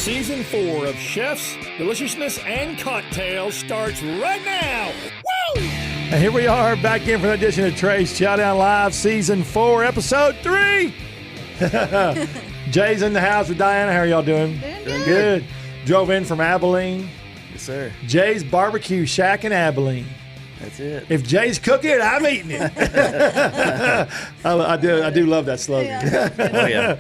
Season 4 of Chefs, Deliciousness, and Cocktails starts right now. Woo! And here we are back in for an edition of Trey's Chowdown Live, Season 4, Episode 3. Jay's in the house with Diana. How are y'all doing? Doing Good. Drove in from Abilene. Yes, sir. Jay's Barbecue Shack in Abilene. That's it. If Jay's cooking it, I'm eating it. I do love that slogan. Oh, yeah.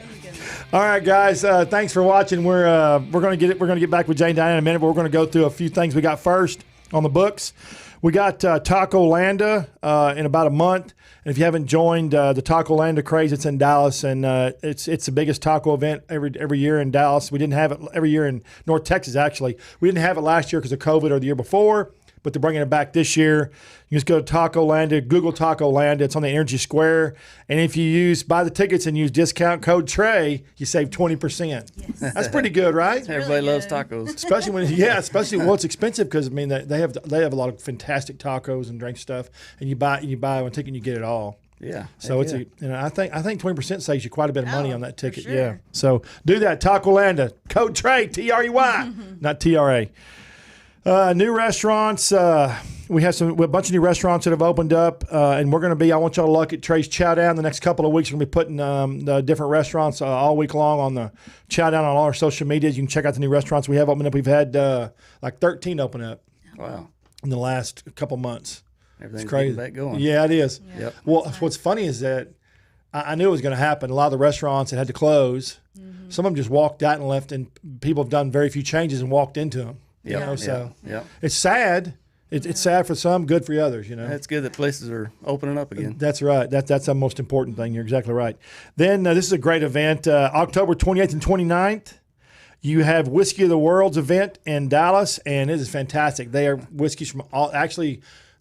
All right, guys. Thanks for watching. We're gonna get back with Jay and Diana in a minute, but we're gonna go through a few things we got first on the books. We got Taco Landa in about a month. And if you haven't joined the Taco Landa craze, it's in Dallas, and it's the biggest taco event every year in Dallas. We didn't have it every year in North Texas, actually. We didn't have it last year because of COVID or the year before, but they're bringing it back this year. You just go to Taco Landa, Google Taco Landa. It's on the Energy Square. And if you buy the tickets and use discount code Trey, you save 20%. Yes. That's pretty good, right? Everybody loves tacos. Especially when it's expensive because I mean they have a lot of fantastic tacos and drink stuff, and you buy one ticket and you get it all. Yeah. So I think 20% saves you quite a bit of money on that ticket. Sure. Yeah. So do that. Taco Landa, code Trey, Trey, not TRA. New restaurants. We have a bunch of new restaurants that have opened up, and we're going to be. I want y'all to look at Trey's Chowdown. The next couple of weeks, we're going to be putting the different restaurants all week long on the Chowdown on all our social medias. You can check out the new restaurants we have opened up. We've had like 13 open up. Wow. In the last couple months. Everything's It's crazy. getting back going. Yeah, it is. Yeah. Yep. Well, what's funny is that I knew it was going to happen. A lot of the restaurants that had to close, some of them just walked out and left, and people have done very few changes and walked into them. Yep. You know, so Yep. it's sad. It's sad for some, good for others, you know. It's good that places are opening up again. That's right. That's the most important thing. You're exactly right. Then this is a great event. October 28th and 29th, you have Whiskey of the World's event in Dallas, and it is fantastic. They are whiskeys from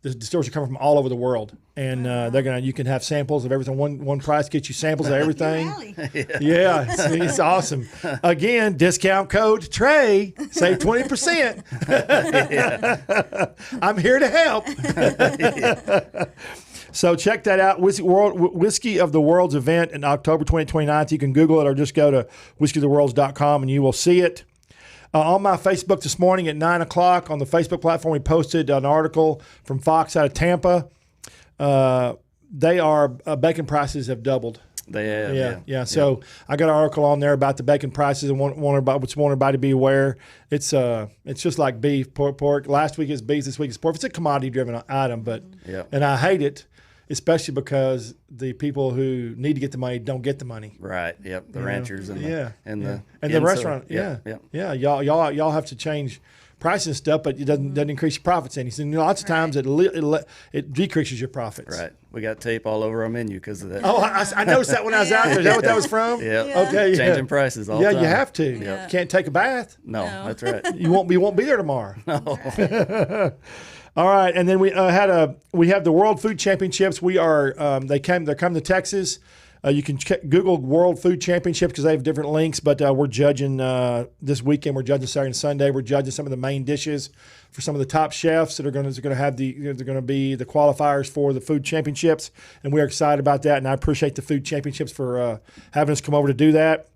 the distillers are coming from all over the world, and you can have samples of everything. One price gets you samples of everything. Yeah, it's awesome. Again, discount code Trey, save 20%. I'm here to help. So check that out. Whiskey of the World's event in October 29th. You can Google it or just go to whiskeyoftheworlds.com and you will see it. On my Facebook this morning at 9 o'clock on the Facebook platform, we posted an article from Fox out of Tampa. Bacon prices have doubled. They have. Yeah. So I got an article on there about the bacon prices and want everybody to be aware. It's just like beef, pork. Last week is beef, this week is pork. It's a commodity-driven item, and I hate it. Especially because the people who need to get the money don't get the money. Right. Yep. The ranchers and the restaurant. Yeah. Y'all have to change prices and stuff, but it doesn't increase your profits any. So lots of times it decreases your profits. Right. We got tape all over our menu because of that. Oh, I noticed that when I was out there. Is that what that was from? Yeah. Okay. Changing prices all the time. Yeah, you have to. Yeah. You can't take a bath. No, that's right. You won't be there tomorrow. No. All right, and then we have the World Food Championships. They're coming to Texas. You can Google World Food Championships because they have different links. But we're judging this weekend. We're judging Saturday and Sunday. We're judging some of the main dishes for some of the top chefs that are going to be the qualifiers for the food championships, and we're excited about that. And I appreciate the food championships for having us come over to do that.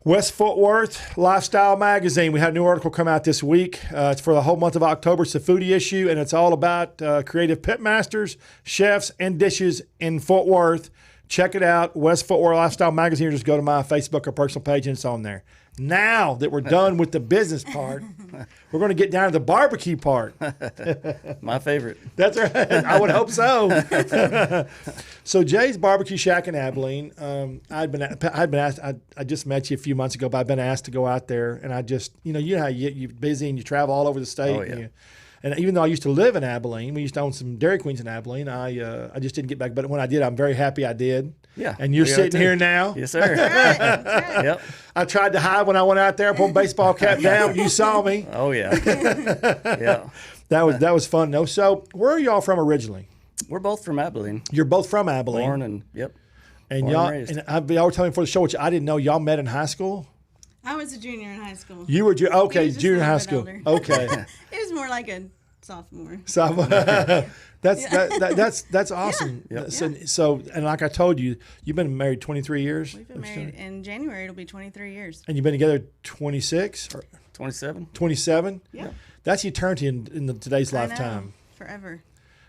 West Fort Worth Lifestyle Magazine. We had a new article come out this week. It's for the whole month of October. It's a foodie issue, and it's all about creative pitmasters, chefs, and dishes in Fort Worth. Check it out, West Fort Worth Lifestyle Magazine, or just go to my Facebook or personal page, and it's on there. Now that we're done with the business part, we're going to get down to the barbecue part. My favorite. That's right. I would hope so. So Jay's Barbecue Shack in Abilene. I'd been asked. I just met you a few months ago, but I've been asked to go out there, and I just, you know how you're busy and you travel all over the state. Oh, yeah. And even though I used to live in Abilene, we used to own some Dairy Queens in Abilene. I just didn't get back, but when I did, I'm very happy I did. Yeah. And you're sitting here now. Yes, sir. That's right. Yep. I tried to hide when I went out there, pulled baseball cap down. You saw me. Oh yeah. Yeah. That was fun. No, so where are y'all from originally? We're both from Abilene. You're both from Abilene. Born and And born y'all and raised. and y'all were telling me before the show, which I didn't know, y'all met in high school. I was a junior in high school. You were He was just junior a high little school. bit older. Okay. It was more like a sophomore. That's awesome. Yep. So, and like I told you, you've been married 23 years. We've been married in January. It'll be 23 years. And you've been together 26 or 27. 27. Yeah. That's eternity in today's I know. lifetime. Forever.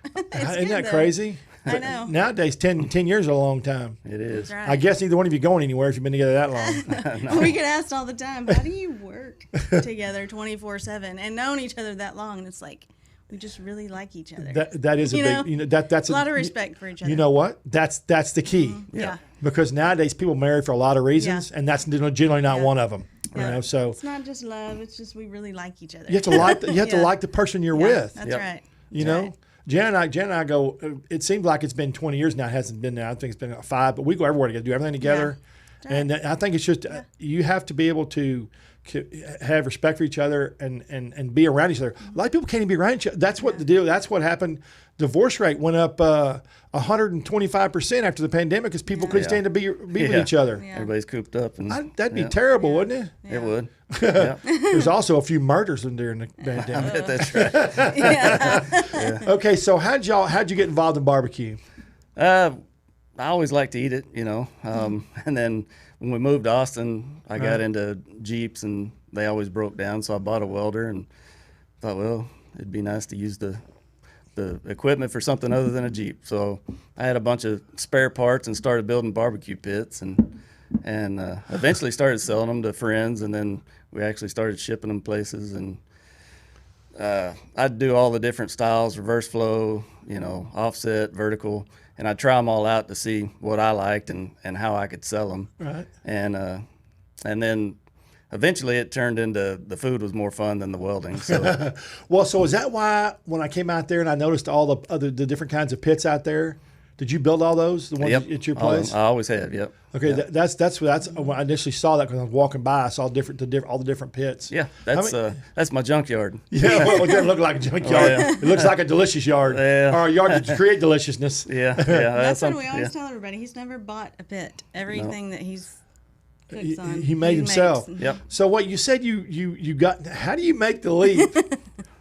Isn't good, that though. crazy? I know. Nowadays, 10 years is a long time. It is. That's right. I guess neither one of you going anywhere if you've been together that long. We get asked all the time, how do you work together 24/7 and known each other that long? And it's like, we just really like each other. That is a big, that's a lot of respect for each other. You know what? That's the key. Yeah. Because nowadays people marry for a lot of reasons, and that's generally not one of them. Yeah. You know, so it's not just love; it's just we really like each other. you have to like to like the person you're with. That's Yep. right. You That's know, right. Jen and I go. It seems like it's been 20 years now. It hasn't been now. I think it's been 5. But we go everywhere together, do everything together, That's right. and I think it's just you have to be able to have respect for each other and be around each other. A lot of people can't even be around each other. That's what the deal. That's what happened. Divorce rate went up 125% after the pandemic because people couldn't stand to be with each other. Yeah. Everybody's cooped up. And That'd be terrible, wouldn't it? It would. There's also a few murders during the pandemic. That's right. Yeah. Okay, so how'd you get involved in barbecue? I always liked to eat it, you know. And then when we moved to Austin, I got into Jeeps, and they always broke down. So I bought a welder and thought, well, it'd be nice to use the equipment for something other than a Jeep. So I had a bunch of spare parts and started building barbecue pits, and eventually started selling them to friends, and then we actually started shipping them places. And I'd do all the different styles, reverse flow, you know, offset, vertical, and I'd try them all out to see what I liked and how I could sell them. Right. And then eventually it turned into the food was more fun than the welding. So Well, so is that why when I came out there and I noticed all the different kinds of pits out there, did you build all those? The ones yep, at your all of place? them. I always have. Yep. Okay, that's when I initially saw that because I was walking by. I saw all the different pits. Yeah, that's my junkyard. Yeah, well, it doesn't look like a junkyard. yeah. It looks like a delicious yard, Yeah. or a yard to create deliciousness. Yeah, That's what some- we always yeah. tell everybody. He's never bought a pit. Everything that he's cooks on, He made himself. makes. Yep. So what you said you got? How do you make the leap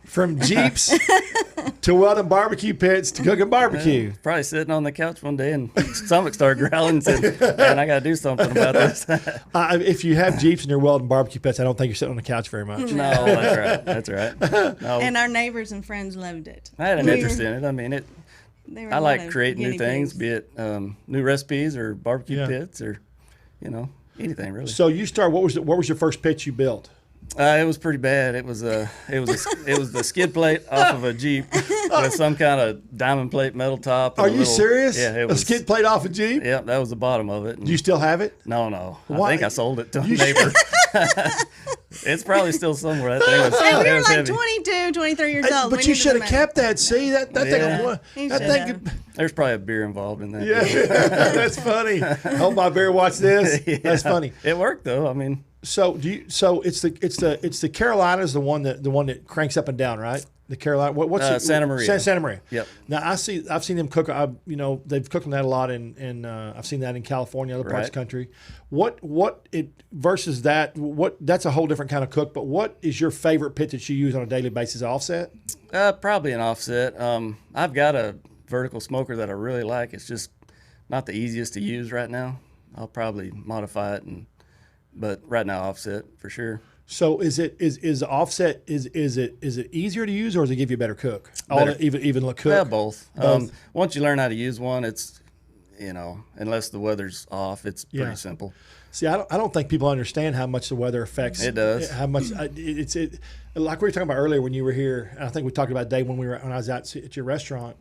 from Jeeps to welding barbecue pits to cooking barbecue? Probably sitting on the couch one day and stomach started growling and said, man, I got to do something about this. If you have Jeeps and you're welding barbecue pits, I don't think you're sitting on the couch very much. No, that's right. That's right. No, And our neighbors and friends loved it. I had an interest in it. I mean, They were I a lot like of creating new guinea things, pigs. be it new recipes or barbecue Yeah. pits or, you know, anything really. So you start. What was your first pit you built? It was pretty bad. It was the skid plate off of a Jeep with some kind of diamond plate metal top. and Are a you little- serious? Yeah, it a was. skid plate off a Jeep? Yeah, that was the bottom of it. Do you still have it? No. Why? I think I sold it to a You neighbor. It's probably still somewhere. That thing was, And we it were was like heavy. 22, 23 years Hey, old. but We you needed should the have money. kept that. See that Yeah. thing. He That should thing. There's probably a beer involved in that. Yeah, that's funny. I hope my bear watched this. Yeah. That's funny. It worked though. I mean, So it's the Carolinas the one that cranks up and down, right? The Carolina what's it? Santa Maria. Santa Maria. Yep. Now I've seen them cook. They've cooked on that a lot, and I've seen that in California, other parts of the Right. country. What it versus that? That's a whole different kind of cook. But what is your favorite pit that you use on a daily basis? Offset. probably an offset. I've got a vertical smoker that I really like. It's just not the easiest to use right now. I'll probably modify it, but right now offset for sure. So is offset is it easier to use or does it give you a better cook? Better. Even look cook. Yeah, both. Both. Once you learn how to use one, it's unless the weather's off, it's Yeah. pretty simple. See, I don't think people understand how much the weather affects. It does. How much it's like we were talking about earlier when you were here. And I think we talked about Dave when I was out at your restaurant.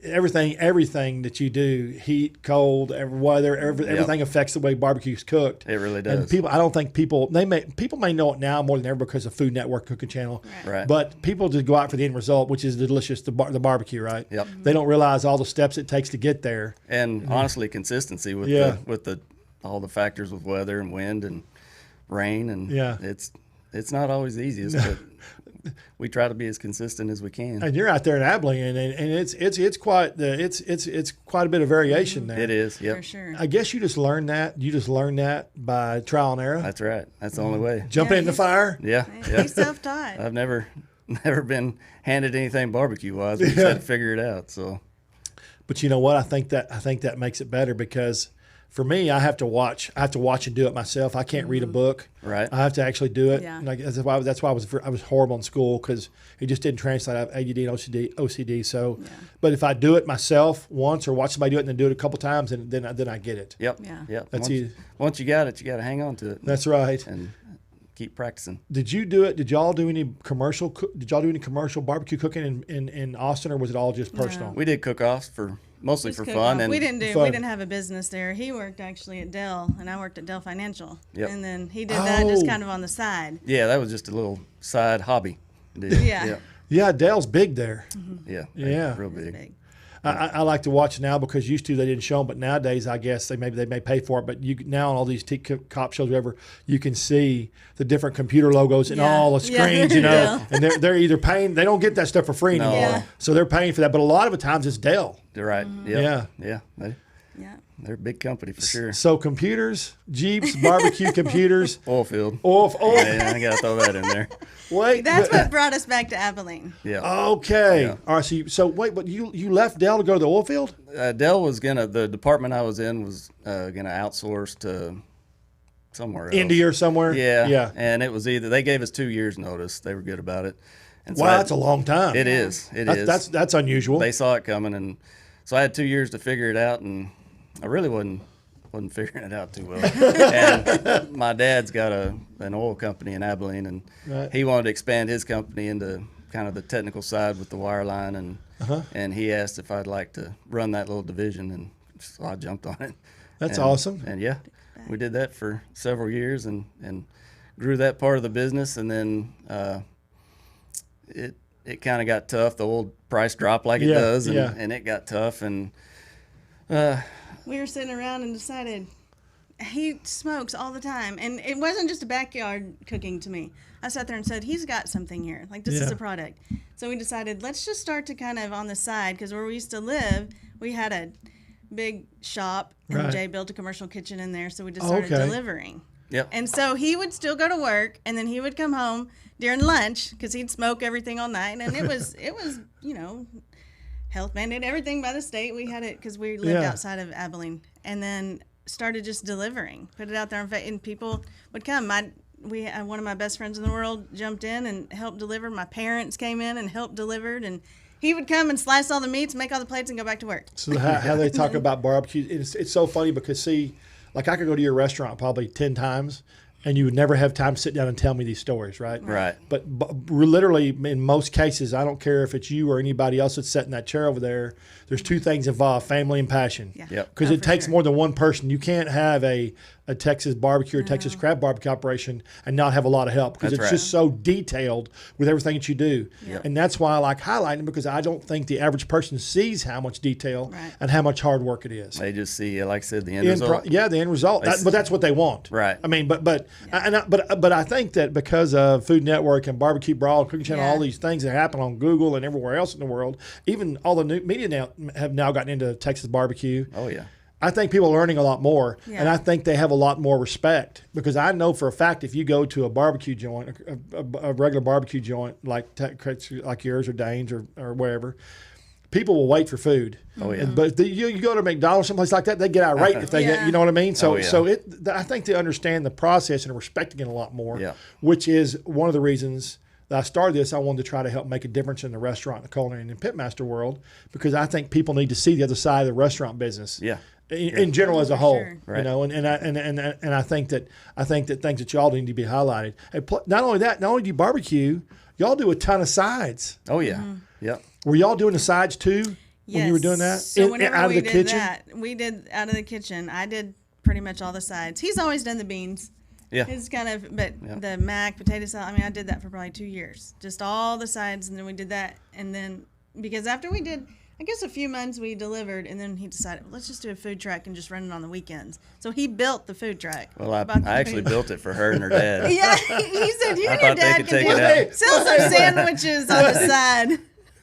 Everything that you do, heat, cold, weather, everything affects the way barbecue's cooked. It really does. And I don't think people may know it now more than ever because of Food Network cooking channel. Right. But people just go out for the end result, which is delicious, the barbecue, right? Yep. They don't realize all the steps it takes to get there. And honestly, consistency with all the factors with weather and wind and rain and it's not always the easiest, but we try to be as consistent as we can. And you're out there in Abilene, and it's quite a bit of variation there. It is, yep. For sure. I guess you just learned that. You just learned that by trial and error. That's right. That's the only way. Jumping in the fire. Yeah, He's self-taught. I've never never been handed anything barbecue wise. We just had to figure it out. So, but you know what? I think that makes it better because for me, I have to watch and do it myself. I can't read a book. Right. I have to actually do it. Yeah. Like that's why I was horrible in school because it just didn't translate. I have ADD and OCD. So, but if I do it myself once or watch somebody do it and then do it a couple times, and then I get it. yep. Yeah. Yep. That's once you got it, you got to hang on to it. That's right. And keep practicing. Did you do it? Did y'all do any commercial? Did y'all do any commercial barbecue cooking in Austin, or was it all just personal? We did cook-offs mostly Just for cook fun. off. And we didn't fun. have a business there. He worked actually at Dell, and I worked at Dell Financial. Yep. And then he did that just Oh. kind of on the side. Yeah, that was just a little side hobby. Yeah. Yeah, Dell's big there. Yeah. Yeah. Real It was big. big. I like to watch now because used to they didn't show them, but nowadays I guess they may pay for it. But you now on all these cop shows, whatever, you can see the different computer logos and Yeah. all the Yeah. screens, you know. Yeah. And they're either paying. They don't get that stuff for free No. anymore, Yeah. so they're paying for that. But a lot of the times it's Dell. You're right. Mm-hmm. Yep. Yeah. Yeah. Yeah. They're a big company for sure. So computers, Jeeps, barbecue computers. Oil field. Yeah, I gotta throw that in there. wait. That's what brought us back to Abilene. Yeah. Okay. Yeah. All right. So wait, but you left Dell to go to the oil field? Dell was the department I was in was gonna outsource to somewhere else. India or somewhere? Yeah. Yeah. And it was they gave us 2 years notice. They were good about it. And so Wow, that's a long time. It is. It is. That's unusual. They saw it coming, and so I had 2 years to figure it out, and I really wasn't figuring it out too well. And my dad's got an oil company in Abilene, and Right. he wanted to expand his company into kind of the technical side with the wireline, and he asked if I'd like to run that little division, and so I jumped on it. That's And- awesome. And yeah, we did that for several years, and grew that part of the business, and then it kind of got tough. The oil price dropped like it Yeah, does, and, yeah. and it got tough, and We were sitting around and decided he smokes all the time. And it wasn't just a backyard cooking to me. I sat there and said, he's got something here. Like, this is Yeah. a product. So we decided, let's just start to kind of on the side, because where we used to live, we had a big shop, and Right. Jay built a commercial kitchen in there. So we just Oh, started okay. delivering. yep. And so he would still go to work, and then he would come home during lunch because he'd smoke everything all night. And it was health mandated, everything by the state. We had it because we lived Yeah. outside of Abilene, and then started just delivering, put it out there, and people would come. One of my best friends in the world jumped in and helped deliver. My parents came in and helped delivered, and he would come and slice all the meats, make all the plates, and go back to work. So how they talk about barbecue, it's so funny because see, like I could go to your restaurant probably 10 times and you would never have time to sit down and tell me these stories, right? Right. But literally in most cases, I don't care if it's you or anybody else that's sitting in that chair over there, there's two things involved, family and passion. Yeah. Yep. Because Oh, it for takes sure. more than one person. You can't have a Texas barbecue or Texas crab barbecue operation and not have a lot of help because That's it's right. just so detailed with everything that you do. Yep. And that's why I like highlighting because I don't think the average person sees how much detail Right. and how much hard work it is. They just see, like I said, the end result. The end result. But that's what they want. Right. I mean, but I think that because of Food Network and Barbecue Brawl, Cooking Channel, Yeah. all these things that happen on Google and everywhere else in the world, even all the new media now have gotten into Texas barbecue. Oh yeah. I think people are learning a lot more, Yeah. and I think they have a lot more respect because I know for a fact if you go to a barbecue joint, a regular barbecue joint like yours or Dane's or wherever, people will wait for food. Oh, yeah. But you go to McDonald's, someplace like that, they get irate if they get, Yeah. you know what I mean? So Oh, yeah. I think they understand the process and are respecting it a lot more, Yeah. which is one of the reasons that I started this. I wanted to try to help make a difference in the restaurant, the culinary, and the pitmaster world because I think people need to see the other side of the restaurant business. Yeah. In general, as a For whole, sure. you Right. know, and I think that things that y'all need to be highlighted. And not only that, not only do you barbecue, y'all do a ton of sides. Oh yeah. Mm-hmm. Yep. Were y'all doing the sides too when you were doing that? So whenever out of we the did kitchen? that, we did out of the kitchen. I did pretty much all the sides. He's always done the beans. Yeah. It's kind of, but Yeah. the mac, potato salad, I mean, I did that for probably 2 years. Just all the sides, and then we did that. And then, because after we did, I guess a few months we delivered, and then he decided, let's just do a food truck and just run it on the weekends. So he built the food truck. Well, I Bought the actually food. built it for her and her dad. Yeah, he said, you I and your thought they dad could can take do it out. sell some sandwiches on the side.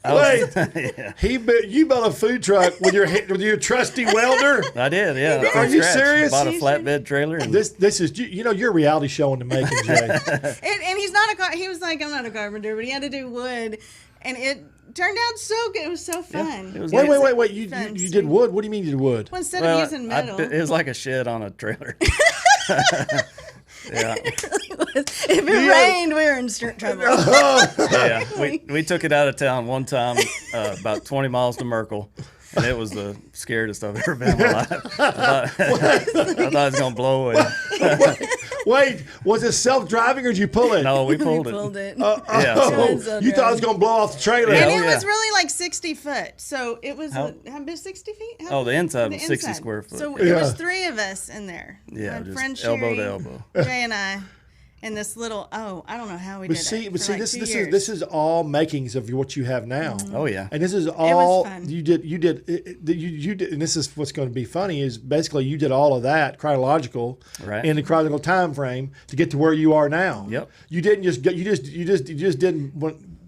Wait, you built a food truck with your trusty welder? I did, yeah. Are you serious? Bought a flatbed trailer. And This is you're a reality show in the making, Jay. And he's not he was like, I'm not a carpenter, but he had to do wood, and it turned out so good. It was so fun. it was Wait. You did wood? What do you mean you did wood? Well, instead of using metal. it was like a shed on a trailer. Yeah. If it rained, we were in trouble. Yeah. We took it out of town one time, about 20 miles to Merkel. And it was the scariest I've ever been in my life. I thought it was going to blow away. Wait, was it self-driving or did you pull it? No, we pulled We it. pulled it. You thought it was going to blow off the trailer. And Yeah, it was really like 60 foot. So it was, how big, 60 feet? The inside was 60 square foot. So it was 3 of us in there. Yeah, My just friend elbow Sherry, to elbow. Jay and I. And this little, I don't know how we did it. But see, for like 2 years. this is all makings of what you have now. Oh, yeah. And this is all fun. you did, and this is what's going to be funny is basically you did all of that chronological Right. in the chronological time frame to get to where you are now. Yep. You didn't just get, you just didn't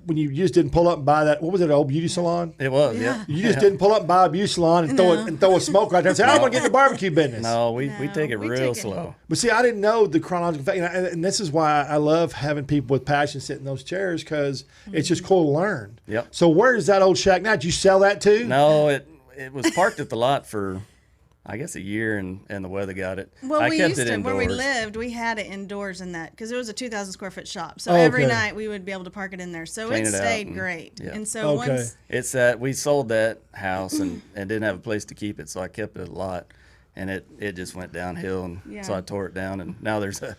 when you just didn't pull up and buy that. What was it, an old beauty salon? It was, yeah. You just didn't pull up and buy a beauty salon and throw a smoke right there and say, I'm going to get in the barbecue business. No, we take it we real take it- slow. But see, I didn't know the chronological fact, and this is why I love having people with passion sit in those chairs because it's just cool to learn. Yep. So where is that old shack now? Did you sell that too? No, it was parked at the lot for, I guess, a year, and the weather got it. Well, I we kept used it to, indoors. where we lived, we had it indoors in that because it was a 2,000 square foot shop. So Oh, every okay. night we would be able to park it in there. So Clean it it out stayed and- great. yeah. And so Okay. once, It's that we sold that house and didn't have a place to keep it, so I kept it at the lot, and it just went downhill, and so I tore it down, and now there's a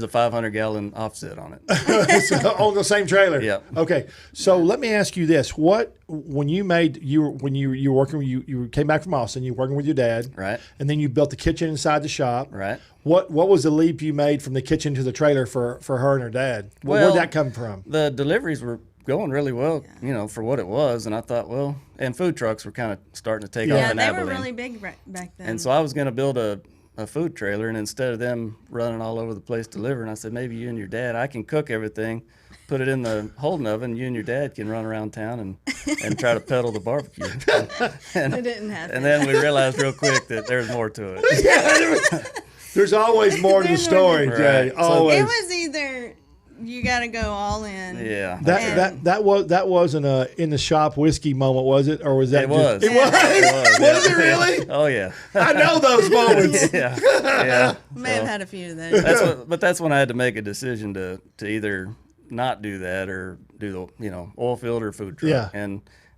500-gallon offset on it. So, on the same trailer. Yep. Okay. So let me ask you this: when you were working, you came back from Austin, you were working with your dad, Right. And then you built the kitchen inside the shop, Right. What was the leap you made from the kitchen to the trailer for her and her dad? Where'd Well, that come from? The deliveries were going really well, for what it was, and I thought, well, and food trucks were kind of starting to take off yeah, in they Abilene. were really big back then. And so I was going to build a food trailer, and instead of them running all over the place delivering, I said, maybe you and your dad, I can cook everything, put it in the holding oven, you and your dad can run around town and try to peddle the barbecue. And, It didn't happen. and then we realized real quick that there's more to it. There's always more to the There's more story, to- Jay. Right. So- Always. It was either you got to go all in. Yeah. That wasn't a in the shop whiskey moment, was it? Or was that It was. It was. was, Was yeah. it really? Oh, yeah. I know those moments. Yeah. Yeah. May have had a few of those. That's when I had to make a decision to either not do that or do the oil field or food truck. Yeah.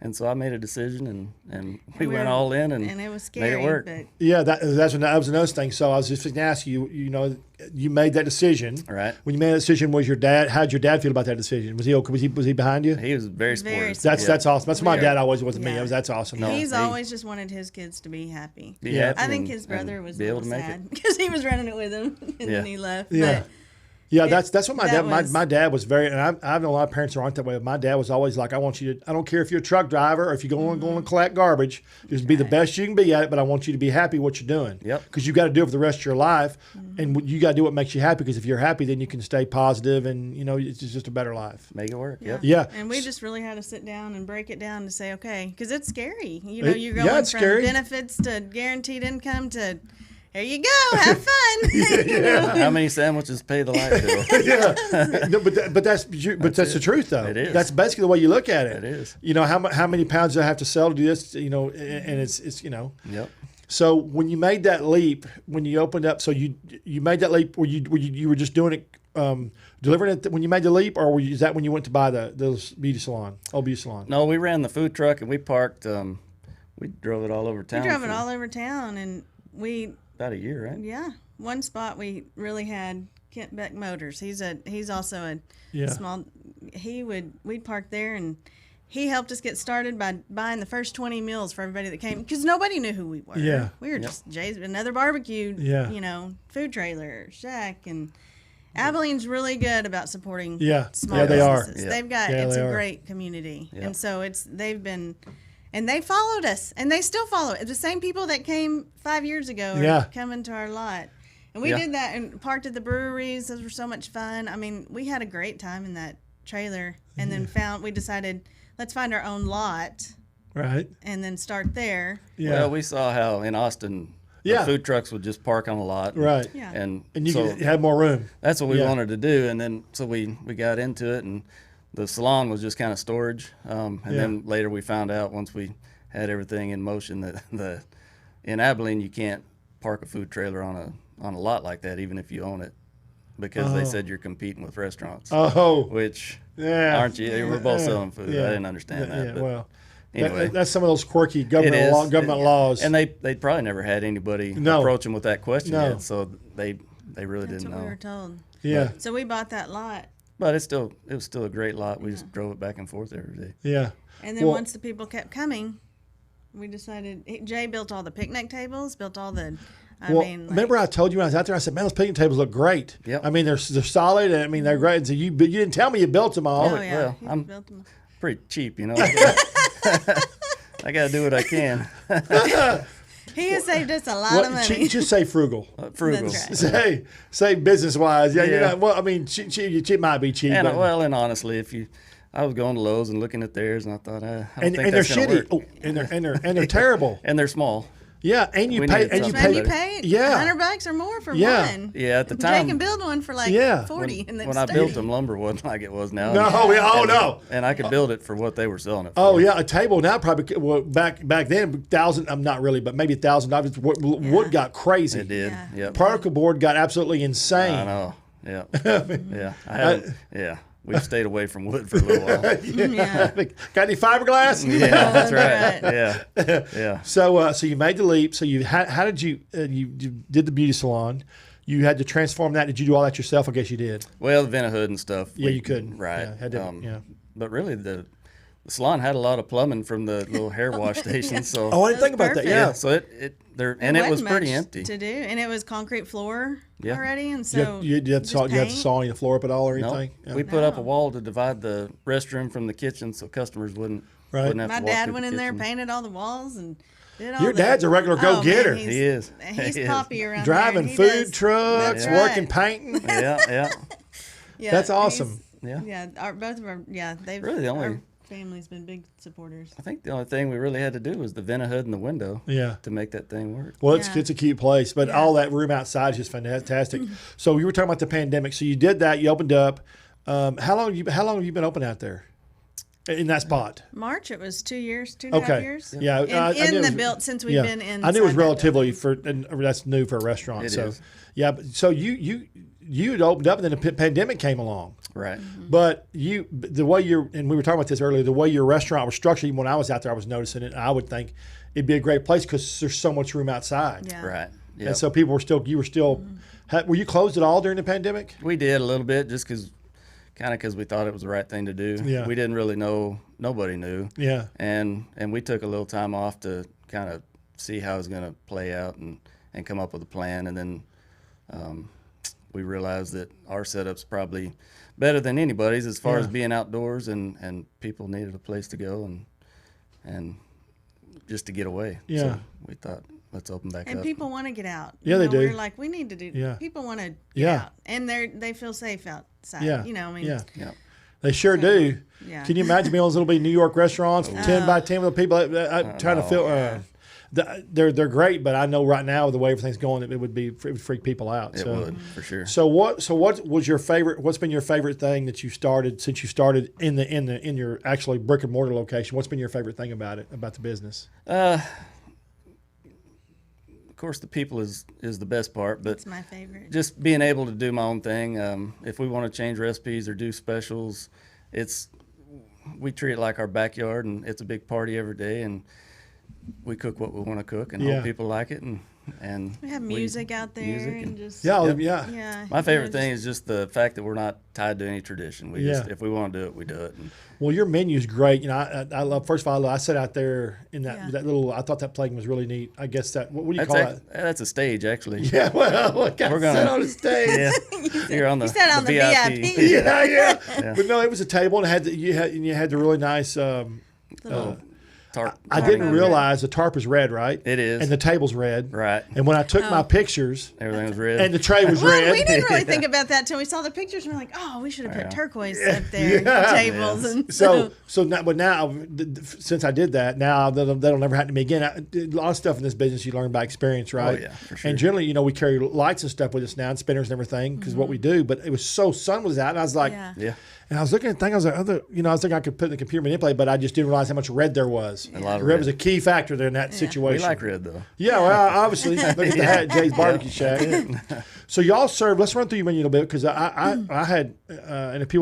And so I made a decision and we We went were- all in and it was made scary. it work. But Yeah, that was another thing. So I was just going to ask you. You made that decision. Right. When you made that decision, was your dad? How'd your dad feel about that decision? Was he okay? Was he behind you? He was very Very supportive. That's awesome. That's what my Yeah. dad always was with me. Yeah. That's awesome. he's he- always just wanted his kids to be happy. Be Yeah. happy I think and- his brother and was be a able little to make sad because he was running it with him and then he left. Yeah. But Yeah, that's what my that dad. was- My dad was very, and I know a lot of parents aren't that way. But my dad was always like, I want you to. I don't care if you're a truck driver or if you're going to collect garbage. Just be the best you can be at it. But I want you to be happy what you're doing. Yep. Because you got to do it for the rest of your life, and you got to do what makes you happy. Because if you're happy, then you can stay positive, and it's just a better life. Make it work. Yep. Yeah. And we just really had to sit down and break it down to say, okay, because it's scary. You're Yeah, going it's from scary. benefits to guaranteed income to, here you go, have fun. How many sandwiches pay the light bill? Yeah. No, but that's the truth though. It is. That's basically the way you look at it. It is. How many pounds do I have to sell to do this? And it's Yep. So when you made that leap, when you opened up, so you made that leap, you were just doing it, delivering it when you made the leap, or is that when you went to buy the beauty salon, old beauty salon? No, we ran the food truck and we parked. We drove it all over town. We drove it for all over town, and about a year, right? yeah, one spot we really had Kent Beck Motors. He's also a Yeah. small. We'd park there, and he helped us get started by buying the first 20 meals for everybody that came because nobody knew who we were. Yeah. we were just Jay's another barbecue. Yeah. Food trailer shack, and Abilene's really good about supporting. Yeah. small Yeah, they are. businesses. Yeah. They've got Yeah, it's they a are. great community, Yeah. and so they've been. And they followed us, and they still follow it. The same people that came 5 years ago are Yeah. coming to our lot. And we Yeah. did that and parked at the breweries. Those were so much fun. I mean, we had a great time in that trailer. And then we decided, let's find our own lot Right. and then start there. Yeah. Well, we saw how in Austin, Yeah. the food trucks would just park on a lot. Right. Yeah. And And you so had more room. that's what we Yeah. wanted to do. And then so we got into it, and the salon was just kind of storage. And then later we found out, once we had everything in motion, that in Abilene you can't park a food trailer on a lot like that, even if you own it, because they said you're competing with restaurants. Oh. Which Yeah. aren't you? We're both Yeah. selling food. Yeah. I didn't understand that. Yeah, But well, anyway, that's some of those quirky it government is. government laws. And they probably never had anybody No. approach them with that question No. yet, so they really That's didn't what we know. were told. yeah. So we bought that lot. But it was still a great lot. We just drove it back and forth every day. Yeah. And then Well- once the people kept coming, we decided, Jay built all the picnic tables, built all the, Remember I told you when I was out there, I said, man, those picnic tables look great. Yep. I mean, they're solid. I mean, they're great. And so you didn't tell me you built them all. Oh, yeah. well, he I'm- built them. Pretty cheap, you know. I got to do what I can. He has saved us a lot of money. Just say frugal. Frugal. That's right. Say business wise. Yeah, you're Yeah. not, well, I mean, cheap might be cheap. And but, and honestly, I was going to Lowe's and looking at theirs, and I thought, I don't and think they're that's gonna shitty. work. Oh, and they're terrible. And they're small. Yeah, and you We pay needed and you something And pay. you pay Yeah. $100 or more for Yeah. one. Yeah, at the Jay time, can build one for like Yeah. 40 and then when I built them, lumber wasn't like it was now. No, yeah, oh and, no. And I could build it for what they were selling it for. Oh yeah, a table now probably back then 1,000. I'm not really, but maybe $1,000. Wood got crazy. It did. Yeah. Yep. Particle board got absolutely insane. I know. Yeah. Yeah. I haven't. Yeah. We've stayed away from wood for a little while. Yeah. Got any fiberglass? Yeah, that's Right. right. Yeah. Yeah. So you made the leap. So how did you did the beauty salon? You had to transform that. Did you do all that yourself? I guess you did. Well, the vent hood and stuff. Yeah, you couldn't. Right. Yeah, had to, yeah. But really, the salon had a lot of plumbing from the little hair wash station. So Oh, I didn't think about that. perfect. Yeah. yeah. So it was wasn't pretty much empty. to do, and it was concrete floor Yeah. already, and so You had to just saw paint. sawing the floor up at all or No, anything. Yeah. we put up a No. wall to divide the restroom from the kitchen, so customers wouldn't Right. have My to walk dad through went the in there, kitchen. painted all the walls, and did all Your the- dad's a regular Oh, man, go-getter. he's- He is. He's He is. poppy around Driving there. food trucks, That's right. working painting. Yeah, yeah. Yeah, That's he's- awesome. Yeah. Yeah, both of our they've Really the only- our family's been big supporters. I think the only thing we really had to do was the vent hood and the window Yeah. to make that thing work. Well, Yeah. it's a cute place, but Yeah. all that room outside is just fantastic. So you were talking about the pandemic. So you did that. You opened up. How long have you been open out there in that spot? March, it was 2 years, 2.5 Okay. years. Yeah. In, I knew in it the was- built since we've yeah. been in. I knew it was relatively and that's new for a restaurant. It so is. yeah. So you had opened up and then the pandemic came along. Right. But the way and we were talking about this earlier, the way your restaurant was structured, even when I was out there, I was noticing it. And I would think it'd be a great place because there's so much room outside. Yeah. Right. Yeah. And so people were still, were you closed at all during the pandemic? We did a little bit just because we thought it was the right thing to do. Yeah. We didn't really know. Nobody knew. Yeah. And we took a little time off to kind of see how it was going to play out and come up with a plan. And then we realized that our setup's probably better than anybody's as far as being outdoors, and people needed a place to go and just to get away. Yeah. So we thought, let's open back And up. people want to get out. Yeah, they do. We're like, we need to do. Yeah. People want to get Yeah. out, and they feel safe outside. Yeah. You know, I mean, Yeah. Yeah. They sure do. Yeah. Can you imagine being on those little bitty New York restaurants, 10 by 10 with the people trying to fill? They're great, but I know right now the way everything's going, it would freak people out. It would, for sure. So what was your favorite? What's been your favorite thing that you started since you started in your actually brick and mortar location? What's been your favorite thing about the business? Of course, the people is the best part, but it's my favorite. just being able to do my own thing. If we want to change recipes or do specials, we treat it like our backyard, and it's a big party every day, and we cook what we want to cook and Yeah. hope people like it, and We have music out there music and just Yeah, Yep. yeah. yeah. my favorite you thing know, is just the fact that we're not tied to any tradition. We just, Yeah. if we want to do it, we do it. And Well, your menu's great. You know, I love. First of all, I sat out there in that Yeah. that little. I thought that plating was really neat. I guess that. What do you call that? that's a stage, actually. Yeah, well, look, I We're sat gonna- on the stage. Yeah, you're on the, sat on the VIP. Yeah. But no, it was a table and you had the really nice. little tarp. I didn't realize the tarp is red, right? It is. And the table's red. Right. And when I took my pictures, Everything was red. and the tray was Well, red. we didn't really think about that till we saw the pictures, and we're like, "Oh, we should have put turquoise up there, the tables." And So now, but now, since I did that, now that'll never happen to me again. A lot of stuff in this business you learn by experience, right? Oh, yeah, for sure. And generally, we carry lights and stuff with us now, and spinners and everything, because what we do. But it was sun was out, and I was like, Yeah. And I was looking at the thing, I was like, I was thinking I could put in the computer manipulate, but I just didn't realize how much red there was. A lot of red red. was a key factor there in that We situation. like red, though. Yeah, well, obviously, look at the hat at Jay's Barbecue Shack. So y'all serve. Let's run through your menu a little bit, because I had and if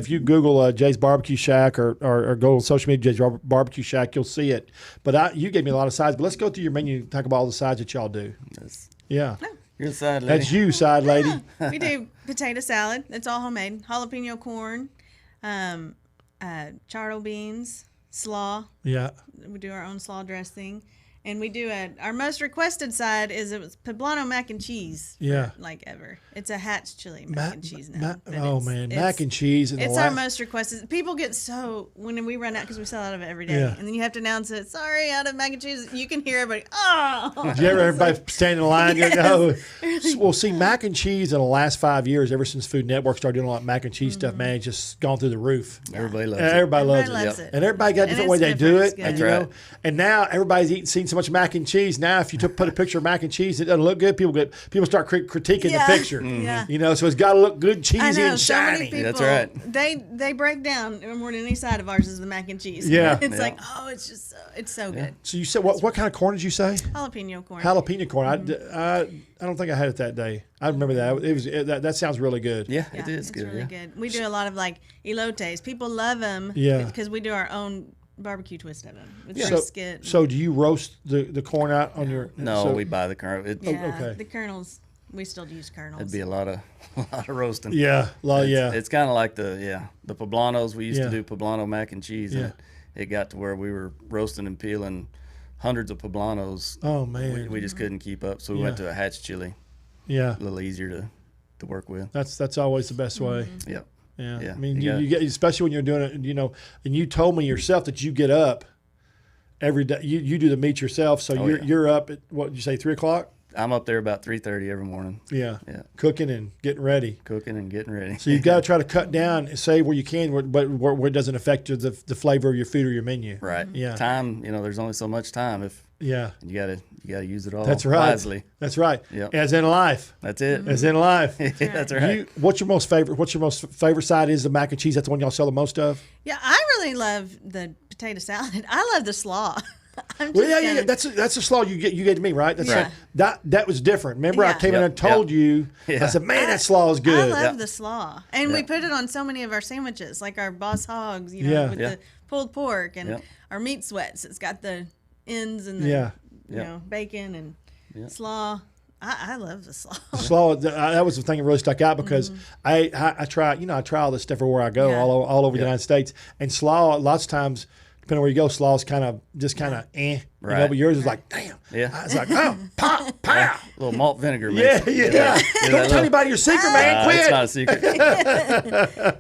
you Google Jay's Barbecue Shack or go on social media Jay's Barbecue Shack, you'll see it. But you gave me a lot of sides. But let's go through your menu and talk about all the sides that y'all do. Yeah, You're the side lady. that's you, side lady. we do potato salad. It's all homemade. Jalapeno corn, charro beans, slaw. Yeah, We do our own slaw dressing. And we do our most requested side is it was poblano mac and cheese. Yeah. Like ever. It's a Hatch chili mac and cheese now. But mac and cheese. It's our most requested. People get when we run out because we sell out of it every day. Yeah. And then you have to announce it. Sorry, out of mac and cheese. You can hear everybody. Oh. Did you ever everybody standing in line? Yes. Well, see, mac and cheese in the last 5 years, ever since Food Network started doing a lot of mac and cheese stuff, man, it's just gone through the roof. Everybody loves it. Everybody loves loves it. it. And everybody got a different And way it's they do different. it. It's good. And, That's right. and now everybody's seen so much mac and cheese. Now, if you put a picture of mac and cheese, it doesn't look good. People start critiquing the picture. Yeah. So it's got to look good, cheesy, I know, and so many shiny. people, That's right. They break down more than any side of ours is the mac and cheese. Yeah. It's Yeah. like, it's just it's so good. So you said what kind of corn did you say? Jalapeno corn. Jalapeno corn. I don't think I had it that day. I remember that. That sounds really good. Yeah, Yeah, it is it's good. really Yeah. good. We do a lot of like elotes. People love them. Yeah. Because we do our own barbecue twist of them with So, brisket. so do you roast the corn out on your? No, so- we buy the kernel. yeah, okay. the kernels. We still use kernels. It'd be a lot of roasting. Yeah, yeah. It's kind of like the poblanos. We used Yeah. to do poblano mac and cheese. Yeah. And it got to where we were roasting and peeling hundreds of poblanos. Oh man. We just couldn't keep up, so we went to a Hatch chili. Yeah. A little easier to work with. That's always the best way. Yep. Yeah. Yeah, I mean, you you get, especially when you're doing it, and you told me yourself that you get up every day. You do the meat yourself, so you're up at what did you say, 3:00? I'm up there about 3:30 every morning, Yeah. Yeah. Cooking and getting ready. cooking and getting ready. So you've got to try to cut down and save where you can, but where it doesn't affect the flavor of your food or your menu. Right. Yeah. Time. There's only so much time. If Yeah. you gotta use it all. That's right. Wisely. That's right. Yep. As in life. That's it. As in life. That's right. What's your most favorite side is the mac and cheese? That's the one y'all sell the most of? Yeah, I really love the potato salad. I love the slaw. I'm Well, just yeah. gonna- That's a slaw you gave to me, right? That's Yeah. that was different. Remember, I Yeah. came in and Yep. told you. Yeah. I said, "Man, that slaw is I good." love Yeah. the slaw, and we Yeah. put it on so many of our sandwiches, like our Boss Hogs, Yeah. with Yeah. the pulled pork, and Yep. our meat sweats. It's got the ends and the Yeah. bacon and slaw. I love the slaw. Slaw. That was the thing that really stuck out because I try all this stuff everywhere I go, Yeah. all over the Yeah. United States, and slaw lots of times. Depending on where you go, slaw's kind of Right. but yours is like, damn. Yeah. I was like, oh, pow, pow. A little malt vinegar. Yeah, Makes it- yeah. that Don't tell little- anybody your secret, man. Quit. It's not a secret.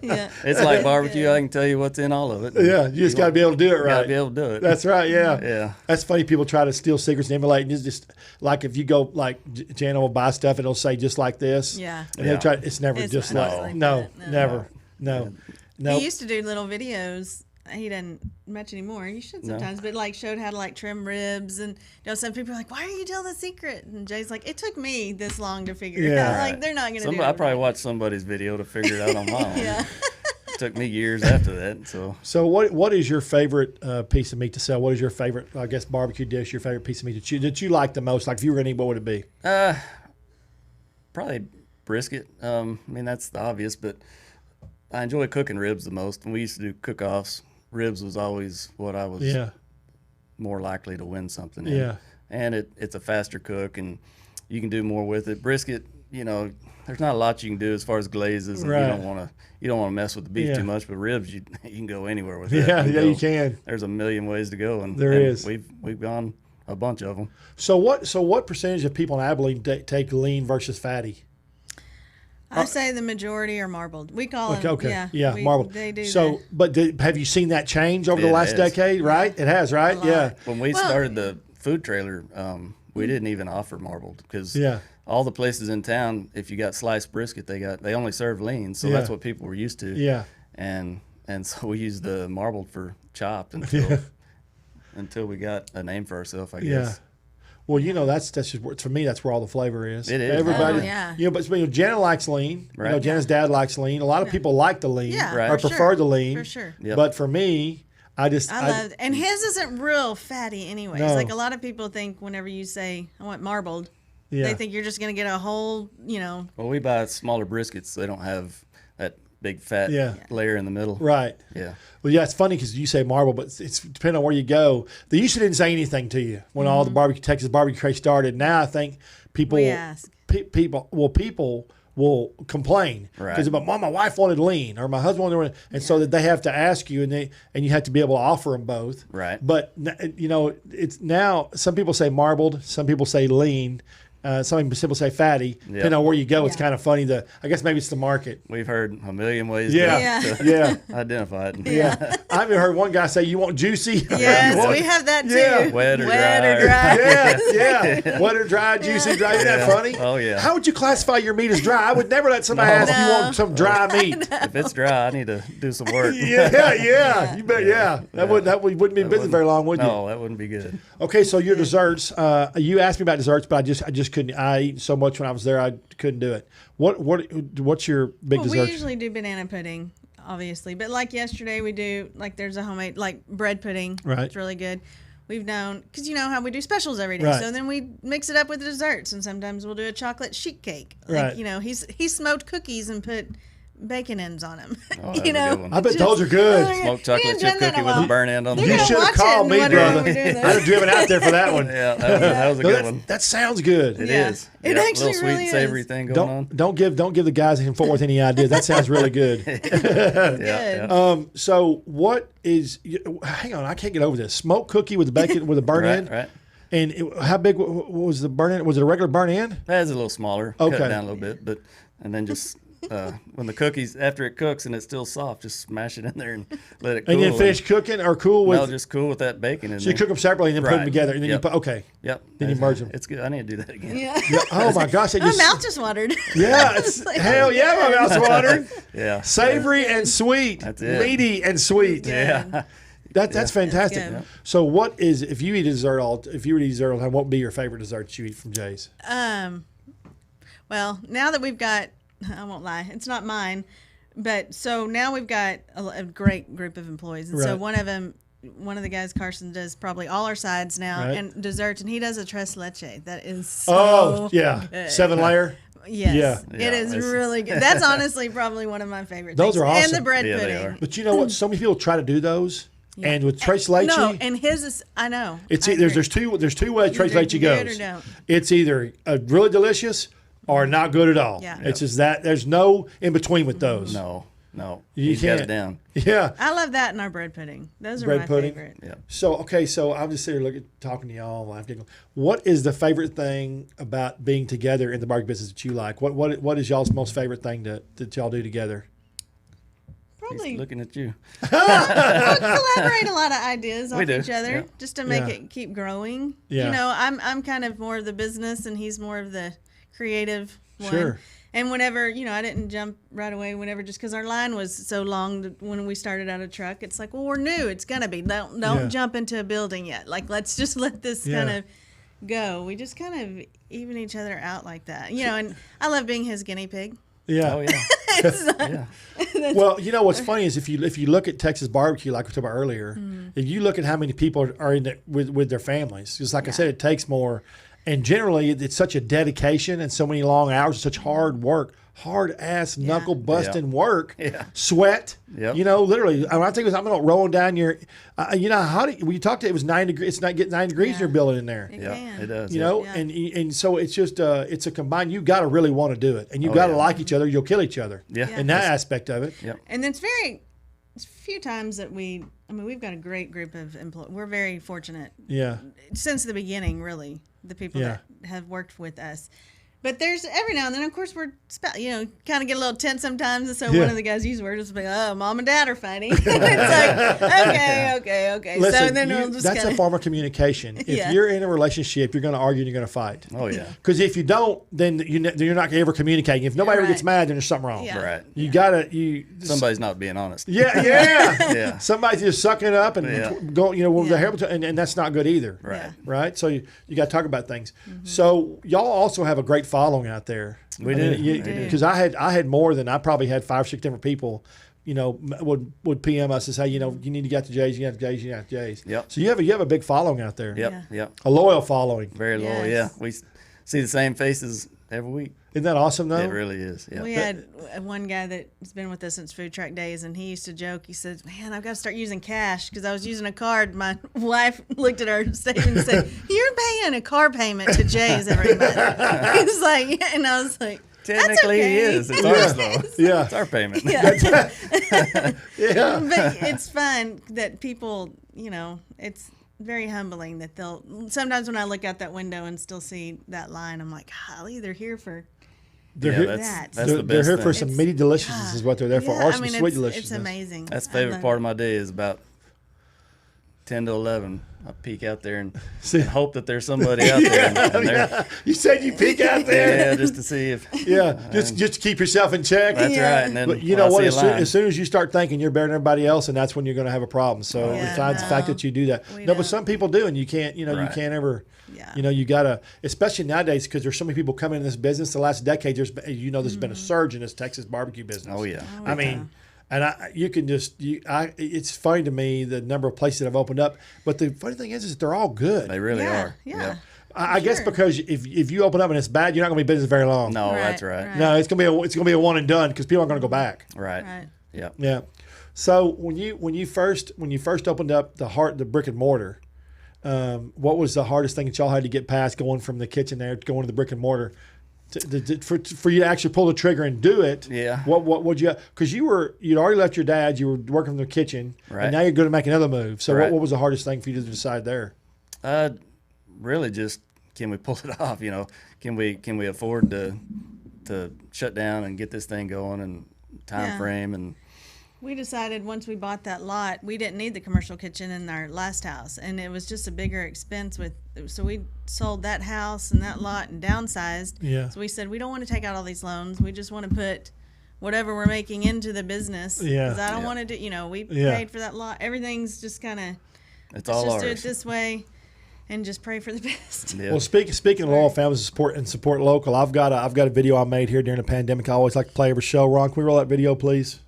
Yeah, It's like barbecue. I can tell you what's in all of it. Yeah, you just got to be able to do it right. Gotta be able to do it. That's right. Yeah. Yeah. That's funny. People try to steal secrets and emulate, and it's just like if you go like Jana will buy stuff, it'll say just like this. Yeah. And Yeah. they try. It's never It's just not like like no, that. No. never, no. He used to do little videos. He doesn't much anymore. You should sometimes, but like showed how to like trim ribs, and some people are like, "Why are you telling the secret?" And Jay's like, "It took me this long to figure it Yeah. out. Like they're not gonna do it." I probably watched somebody's video to figure it out on my own. Yeah. It took me years after that. So What is your favorite piece of meat to sell? What is your favorite, I guess, barbecue dish? Your favorite piece of meat that you like the most? Like if you were gonna eat, what would it be? probably brisket. I mean, that's the obvious, but I enjoy cooking ribs the most. When we used to do cook-offs, ribs was always what I was Yeah. more likely to win something in. Yeah. And it's a faster cook, and you can do more with it. Brisket, there's not a lot you can do as far as glazes, and Right. you don't want to mess with the beef Yeah. too much. But ribs, you can go anywhere with it. Yeah, you can. There's a million ways to go, and There and is. We've gone a bunch of them. So what percentage of people in Abilene take lean versus fatty? I say the majority are marbled. We call them. Okay. Yeah, we- marbled. They do. So, but have you seen that change over the It last has. decade? Right, it has. Right, lot. yeah. When we started the food trailer, we didn't even offer marbled because Yeah. all the places in town, if you got sliced brisket, they only serve lean, so Yeah. that's what people were used to. Yeah. And so we used the marbled for chopped until we got a name for ourselves, I Yeah. guess. Well, that's just for me. That's where all the flavor is. It is. Everybody, Oh, yeah. But Jenna likes lean. Right. Jenna's dad likes lean. A lot of people like the lean Yeah, Right. or for prefer sure. the lean. For sure. Yep. But for me, I love, and his isn't real fatty anyways. No. Like a lot of people think whenever you say I want marbled, yeah. they think you're just gonna get a whole, Well, we buy smaller briskets, so they don't have that big fat Yeah. layer in the middle. Right. Yeah. Well, yeah, it's funny because you say marble, but it's depending on where you go. They used to didn't say anything to you when all the Texas barbecue craze started. Now I think people We ask. people will complain Right. because my wife wanted lean or my husband wanted, and so that they have to ask you, and you have to be able to offer them both. Right. But it's now some people say marbled, some people say lean. Some people say fatty. Depending on where you go, it's kind of funny. I guess maybe it's the market. We've heard a million ways Yeah, to yeah. identify it. Yeah, I've even heard one guy say, "You want juicy?" Yes, You want- we have that too. Yeah. Wet or dry. Yeah. Wet or dry, juicy, dry. Isn't that funny? Oh, yeah. How would you classify your meat as dry? I would never let somebody ask you No. want some dry meat. If it's dry, I need to do some work. Yeah. You bet. Yeah, that wouldn't be in business very long, would you? No, that wouldn't be good. Okay, so your desserts. You asked me about desserts, but I just couldn't. I eat so much when I was there, I couldn't do it. What's your big Well, dessert? we usually do banana pudding, obviously, but like yesterday we do there's a homemade bread pudding. Right. It's really good. We've known because you know how we do specials every day, Right. so then we mix it up with the desserts, and sometimes we'll do a chocolate sheet cake. Right. He smoked cookies and put bacon ends on them. Oh, that's a good one. I bet those are good. Smoked chocolate chip cookie with a burn end on the You gonna should have watch called it me, and wonder brother. when we do I'd this. have driven out there for that one. Yeah, that was a No, good one. that sounds good. It Yeah. is. It Yep, actually little sweet really and savory is. thing going on. Don't give the guys in Fort Worth any ideas. That sounds really good. Yeah. So what is? Hang on, I can't get over this. Smoked cookie with the bacon with a burn end. Right. And how big was the burn end? Was it a regular burn end? That is a little smaller. Cut Okay. it down a little bit, and then just when the cookies after it cooks and it's still soft, just smash it in there and let it cool. And then finish cooking or cool with? No, just cool with that bacon in So you there. cook them separately and then put them Right. together, and then Yep. you put okay. Yep. Then you merge them. It's good. I need to do that again. Yeah. Yeah. Oh my gosh! My mouth just watered. Yeah, it's, hell yeah, my mouth's watering. Yeah. Savory and sweet, That's it. meaty and sweet. Yeah. That's fantastic. good. So, what is if you eat a dessert if you were to eat dessert all the time, what would be your favorite dessert that you eat from Jay's? Well, now that we've got, I won't lie, it's not mine, but so now we've got a great group of employees, and so Right. one of the guys, Carson, does probably all our sides now Right. and desserts, and he does a tres leche that is Oh so yeah, good. 7-layer. Yes, Yeah. it is it's- really good. That's honestly probably one of my favorite. Those things. are and awesome. the bread Yeah, they pudding. are. But you know what? So many people try to do those, and with tres leche, No, and his is I know. it's I there's agree. there's two ways tres Either leche do it or goes. don't. It's either really delicious or not good at all. Yeah. It's just that there's no in between with those. No. You He's got can't. it down. Yeah. I love that in our bread pudding. Those are Bread my pudding? favorite. Yeah. So I'm just sitting here talking to y'all, laughing. What is the favorite thing about being together in the barbecue business that you like? What is y'all's most favorite thing that y'all do together? Probably He's looking at you. collaborate a lot of ideas off do, each other yeah. just to make Yeah. it keep growing. Yeah. You know, I'm kind of more of the business and he's more of the creative one. Sure. And whenever, I didn't jump right away whenever just because our line was so long when we started out a truck, it's like, well, we're new. It's going to be. Don't Yeah. jump into a building yet. Like, let's just let this Yeah. kind of go. We just kind of even each other out like that. And I love being his guinea pig. Yeah. Oh yeah. Yeah. Well, what's funny is if you look at Texas barbecue, like we talked about earlier, if you look at how many people are in it with their families, just like I said, it takes more. And generally, it's such a dedication and so many long hours, such hard work, hard ass knuckle busting work, sweat. Yep. Literally. I think I'm going to roll down your. How do when you talk to it was 9 degrees. It's not getting 9 degrees in your building in there. It Yeah. can. It does. Yeah. And so it's just it's a combined. You got to really want to do it, and you got to yeah. like each other. You'll kill each other. Yeah. In that aspect of it. Yeah. And it's a few times that we've got a great group of employees. We're very fortunate Yeah. since the beginning, really, the people Yeah. that have worked with us. But there's every now and then, of course, we're kind of get a little tense sometimes, and so Yeah. one of the guys use words like, "Oh, mom and dad are fighting." It's like, okay. Listen, so then we'll just that's kinda, a form of communication. If Yeah. you're in a relationship, you're going to argue and you're going to fight. Oh yeah. Because if you don't, then you're not ever communicating. If nobody ever gets Right. mad, then there's something wrong. Yeah. Right. You gotta Somebody's not being honest. Yeah. Yeah. Somebody's just sucking it up and Yeah. going, with Yeah. their hair, and that's not good either. Right. Yeah. Right. So you got to talk about things. So y'all also have a great following out there. We do. Because I had more than I probably had 5 or 6 different people. Would PM us and say, you need to get to Jay's, you got to Jay's, you got to Jay's. Yep. So you have a big following out there. Yep. Yeah. Yep. A loyal following. Very loyal. Yes. Yeah. We see the same faces every week. Isn't that awesome though? It really is. Yeah. We had one guy that's been with us since food truck days, and he used to joke. He says, "Man, I've got to start using cash because I was using a card." My wife looked at our statement and said, "You're paying a car payment to Jay's every month." He's like, and I was like, Technically, okay. he is. It's ours though. Yeah. It's our payment. Yeah. Yeah. But it's fun that people, it's very humbling that sometimes when I look out that window and still see that line, I'm like, golly, they're here for They're Yeah, here, that's They're- the they're best here thing. for some meaty deliciousness is what they're there for, or some sweet it's deliciousness. amazing. That's the favorite part of my day is about 10 to 11. I peek out there and hope that there's somebody out there. And they're- You said you peek out there. yeah, just to see if. Just to keep yourself in check. That's Yeah. right. And then But you when know I what? see a line- As soon as you start thinking you're better than everybody else, and that's when you're going to have a problem. So Yeah, besides the fact no, that you do that, we but don't. some people do, and you can't. You Right. can't ever. Yeah. You gotta, especially nowadays, because there's so many people coming in this business. The last decade, there's been a surge in this Texas barbecue business. Oh, yeah. I mean, and it's funny to me the number of places that have opened up. But the funny thing is they're all good. They really Yeah, are. yeah. Yep. I guess Sure. because if you open up and it's bad, you're not going to be in business very long. No, Right, that's right. right. No, it's gonna be a one and done because people aren't going to go back. Right. Right. Yep. Yeah. So when you first opened up the brick and mortar, what was the hardest thing that y'all had to get past going from the kitchen there to going to the brick and mortar? For you to actually pull the trigger and do it, Yeah. What would you? Because you'd already left your dad, you were working in the kitchen, Right. and now you're going to make another move. So Right. what was the hardest thing for you to decide there? Really just can we pull it off? Can we afford to shut down and get this thing going and time Yeah. frame and We decided once we bought that lot, we didn't need the commercial kitchen in our last house, and it was just a bigger expense so we sold that house and that lot and downsized. Yeah. So we said we don't want to take out all these loans. We just want to put whatever we're making into the business. Yeah. Because I don't Yeah. want to do. We Yeah. paid for that lot. Everything's just kind of. it's Let's all just ours. do it this way, and just pray for the best. Yeah. Well, speaking of loyal families support local, I've got a video I made here during the pandemic. I always like to play every show. Ron, can we roll that video, please?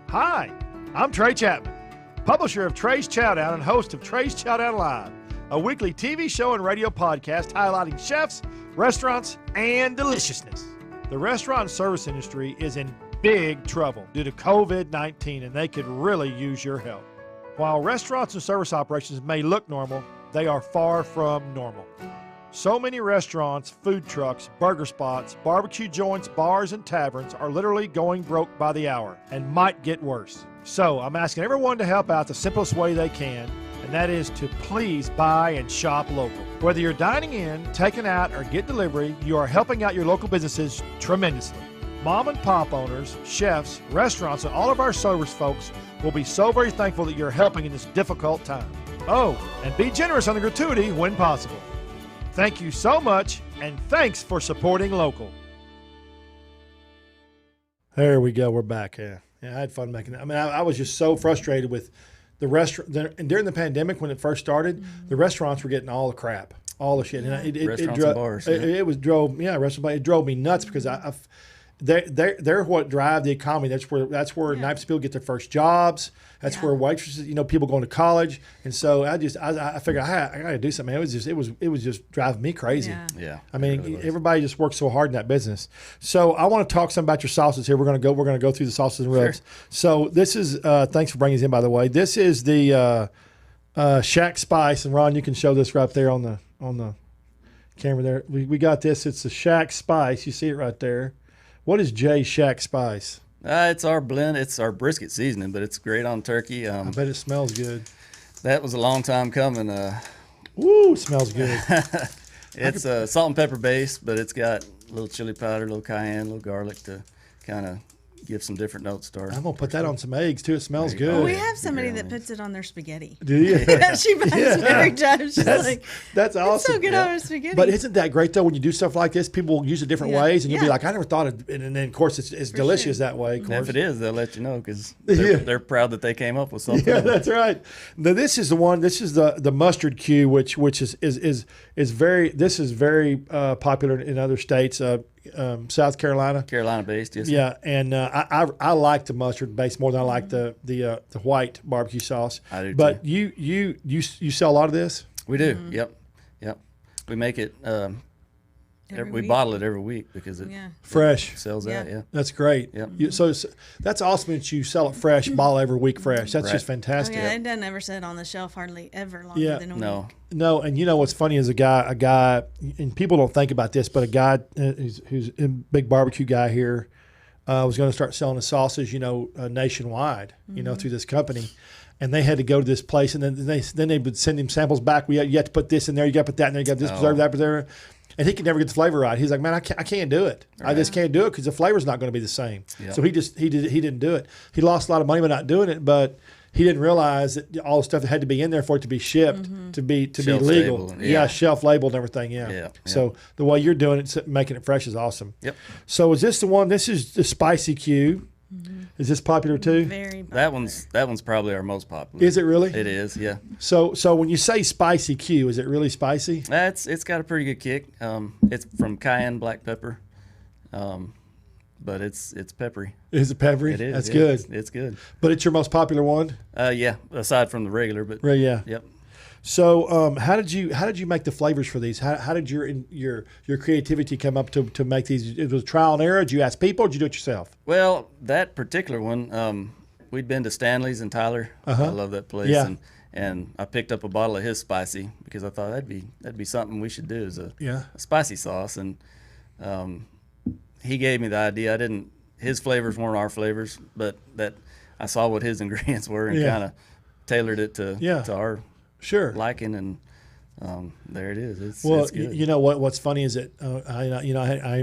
Hi, I'm Trey Chapman, publisher of Trey's Chowdown and host of Trey's Chowdown Live, a weekly TV show and radio podcast highlighting chefs, restaurants, and deliciousness. The restaurant and service industry is in big trouble due to COVID-19, and they could really use your help. While restaurants and service operations may look normal, they are far from normal. So many restaurants, food trucks, burger spots, barbecue joints, bars, and taverns are literally going broke by the hour and might get worse. So I'm asking everyone to help out the simplest way they can, and that is to please buy and shop local. Whether you're dining in, taking out, or get delivery, you are helping out your local businesses tremendously. Mom and pop owners, chefs, restaurants, and all of our service folks will be so very thankful that you're helping in this difficult time. Oh, and be generous on the gratuity when possible. Thank you so much, and thanks for supporting local. There we go. We're back. Yeah, I had fun making that. I mean, I was just so frustrated with the restaurant. And during the pandemic, when it first started, the restaurants were getting all the crap, all the shit. And Restaurants and bars, yeah. It drove me nuts because they're what drive the economy. That's where nice people get their first jobs. That's where waitresses, people going to college. And so I figured I got to do something. It was just driving me crazy. Yeah. Yeah. I mean, it really was. everybody just works so hard in that business. So I want to talk some about your sauces here. We're gonna go through the sauces and rubs. So this is thanks for bringing these in, by the way. This is the Shack Spice, and Ron, you can show this right there on the camera there. We got this. It's the Shack Spice. You see it right there. What is Jay Shack Spice? It's our blend. It's our brisket seasoning, but it's great on turkey. I bet it smells good. That was a long time coming. Woo, it smells good. It's salt and pepper based, but it's got a little chili powder, a little cayenne, a little garlic to kind of give some different notes to our. I'm gonna put that on some eggs too. It smells good. Well, we have somebody that puts it on their spaghetti. Do you? She buys it every time. She's like, That's awesome. "It's so good on spaghetti." But isn't that great though? When you do stuff like this, people use it different ways, and you'll be like, "I never thought of." And then, of course, it's delicious that way. Of course, If it is, they'll let you know because they're proud that they came up with something. Yeah, that's right. Now, this is the one. This is the mustard Q, which is very. This is very popular in other states. South Carolina. Carolina based, yes. Yeah, and I like the mustard base more than I like the white barbecue sauce. I do but too. you sell a lot of this? We do. Yep. We make it. We week. bottle it every week because it Fresh. sells out. Yeah. That's great. Yep. So that's awesome that you sell it fresh, bottle every week fresh. That's just Oh, fantastic. yeah, it doesn't ever sit on the shelf hardly ever longer than a No. week. No, and you know what's funny is a guy, and people don't think about this, but a guy who's a big barbecue guy here was going to start selling the sauces, nationwide, through this company. And they had to go to this place, and then they would send him samples back. You have to put this in there, you got to put that in there, you got this preserve, that preserve. And he could never get the flavor right. He's like, man, I can't do it. Right. I just can't do it because the flavor's not going to be the same. Yep. So he didn't do it. He lost a lot of money by not doing it, but he didn't realize that all the stuff that had to be in there for it to be shipped to be legal. Labeled, shelf labeled and everything. Yeah. So the way you're doing it, making it fresh, is awesome. Yep. So is this the one? This is the spicy Q. Is this popular too? Very popular. That one's probably our most popular. Is it really? It is, yeah. So when you say spicy Q, is it really spicy? It's got a pretty good kick. It's from cayenne black pepper, but it's peppery. Is it peppery? It is. That's yeah, good. It's good. But it's your most popular one? Yeah. Aside from the regular, but Right. Yeah. Yep. So, how did you make the flavors for these? How did your creativity come up to make these? It was trial and error. Did you ask people? Or did you do it yourself? Well, that particular one, we'd been to Stanley's in Tyler. I love that place. Yeah. And I picked up a bottle of his spicy because I thought that'd be something we should do as a spicy sauce. And he gave me the idea. His flavors weren't our flavors, but that I saw what his ingredients were and kind of tailored it to our liking, and there it is. It's good. You know what's funny is that I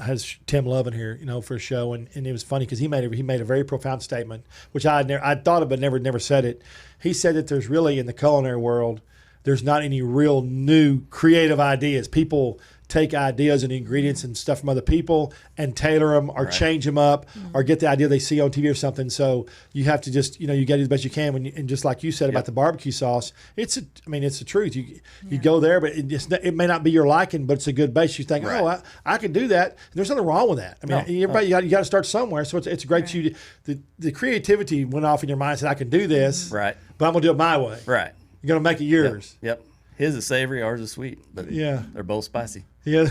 has Tim Lovin here, for a show, and it was funny because he made a very profound statement, which I thought of but never said it. He said that there's really, in the culinary world, there's not any real new creative ideas. People take ideas and ingredients and stuff from other people and tailor them or change them up or get the idea they see on TV or something. So you have to just, you got to do the best you can. And just like you said about the barbecue sauce, it's the truth. You go there, but it may not be your liking, but it's a good base. You think, I can do that. And there's nothing wrong with that. Everybody, you got to start somewhere. So it's great. The creativity went off in your mind and said, I can do this, but I'm going to do it my way. Right. You're going to make it yours. Yep. His is savory, ours is sweet, but they're both spicy. Yeah.